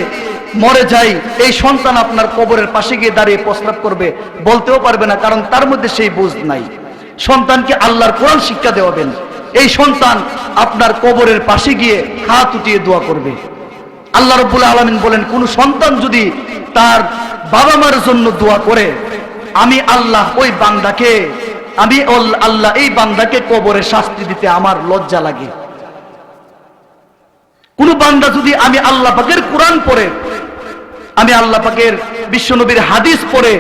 Speaker 1: মরে যাই, এই সন্তান আপনার কবরের পাশে গিয়ে দাঁড়িয়ে প্রস্রাব করবে, বলতেও পারবে না, কারণ তার মধ্যে সেই বুঝ নাই। সন্তানকে আল্লাহর কোরআন শিক্ষা দেওয়াবেন। এই সন্তান আপনার কবরের পাশে গিয়ে হাত উঠিয়ে দোয়া করবে। আল্লাহ রাব্বুল আলামিন বলেন, কোন সন্তান যদি তার বাবা মার জন্য দোয়া করে, আমি আল্লাহ ওই বান্দাকে, আমি আল্লাহ এই বান্দাকে কবরে শাস্তি দিতে আমার লজ্জা লাগে। কোন বান্দা যদি আমি আল্লাহ পাকের কোরআন পড়ে, আমি আল্লাহ পাকের বিশ্বনবীর হাদিস পড়ে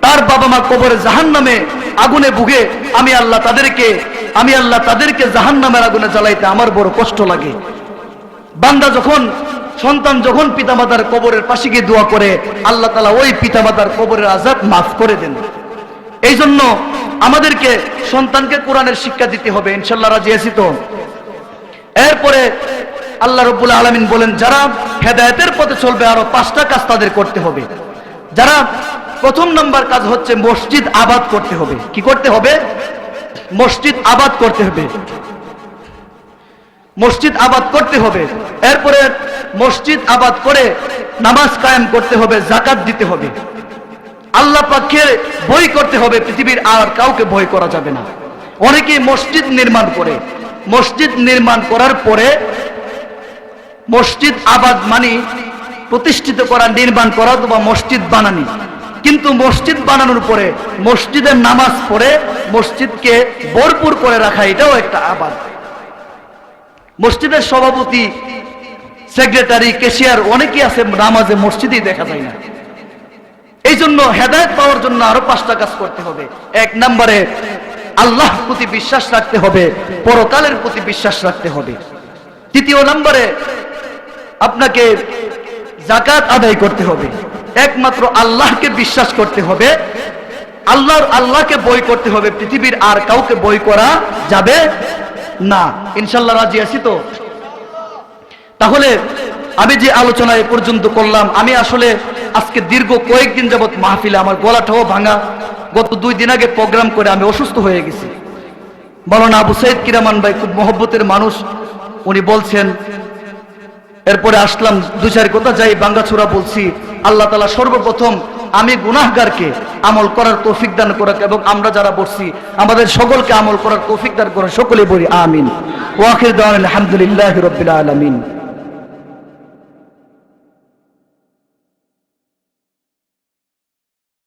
Speaker 1: তার বাবা মা কবরে জাহান্নামে আগুনে ভুগে, আমি আল্লাহ তাদেরকে জাহান্নামের আগুনে জ্বালাইতে আমার বড় কষ্ট লাগে। বান্দা যখন, সন্তান যখন পিতামাতার কবরের পাশে গিয়ে দোয়া করে, আল্লাহ তাআলা ওই পিতামাতার কবরের আযাব মাফ করে দেন। এই জন্য আমাদেরকে সন্তানকে কোরআনের শিক্ষা দিতে হবে। ইনশাআল্লাহ রাজি আছি তো? এরপরে আল্লাহ রাব্বুল আলামিন বলেন, যারা হেদায়েতের পথে চলবে আরো 5টা কাজ তাদের করতে হবে। যারা প্রথম নাম্বার কাজ হচ্ছে মসজিদ আবাদ করতে হবে। কি করতে হবে? মসজিদ আবাদ করতে হবে। মসজিদ আবাদ করতে হবে। এরপরে মসজিদ আবাদ করে নামাজ কায়েম করতে হবে, যাকাত দিতে হবে, আল্লাহ পাকের ভয় করতে হবে। পৃথিবীর আর কাউকে ভয় করা যাবে না। অনেকেই মসজিদ নির্মাণ করে, মসজিদ নির্মাণ করার পরে মসজিদ আবাদ মানে প্রতিষ্ঠিত করা, নির্মাণ করা অথবা মসজিদ বানানি। কিন্তু মসজিদ বানানোর পরে মসজিদের নামাজ পড়ে মসজিদকে ভরপুর করে রাখা, এটাও একটা আবাদ। মসজিদের সভাপতি, সেক্রেটারি, ক্যাশিয়ার অনেকেই আছে, নামাজে মসজিদেই দেখা যায় না। এই জন্য হেদায়েত পাওয়ার জন্য আরো 5টা কাজ করতে হবে। 1 নম্বরে আল্লাহর প্রতি বিশ্বাস রাখতে হবে, পরকালের প্রতি বিশ্বাস রাখতে হবে। 2 নম্বরে আপনাকে যাকাত আদায় করতে হবে। একমাত্র আল্লাহকে বিশ্বাস করতে হবে, আল্লাহকে ভয় করতে হবে। পৃথিবীর আর কাউকে ভয় করা যাবে না। ইনশাআল্লাহ রাজি আছি তো? তাহলে আমি যে আলোচনা এ পর্যন্ত করলাম, আমি আসলে আজকে দীর্ঘ কয়েকদিন যাবত মাহফিলে, আমার গলাটাও ভাঙা। গত 2 দিন আগে প্রোগ্রাম করে আমি অসুস্থ হয়ে গেছি। মাওলানা আবু সাইদ কিরামান ভাই খুব মহব্বতের মানুষ, উনি বলছেন। এরপরে আসলাম, 2-4 কথা যাই ভাঙ্গাচোরা বলছি। আল্লাহ তাআলা সর্বপ্রথম আমি গুনাহগারকে আমল করার তৌফিক দান করুক, এবং আমরা যারা বসছি আমাদের সকলকে আমল করার তৌফিক দান করুন। সকলে বলি আমিন। ওয়া আখির দাওয়ানা আলহামদুলিল্লাহি রাব্বিল আলামিন।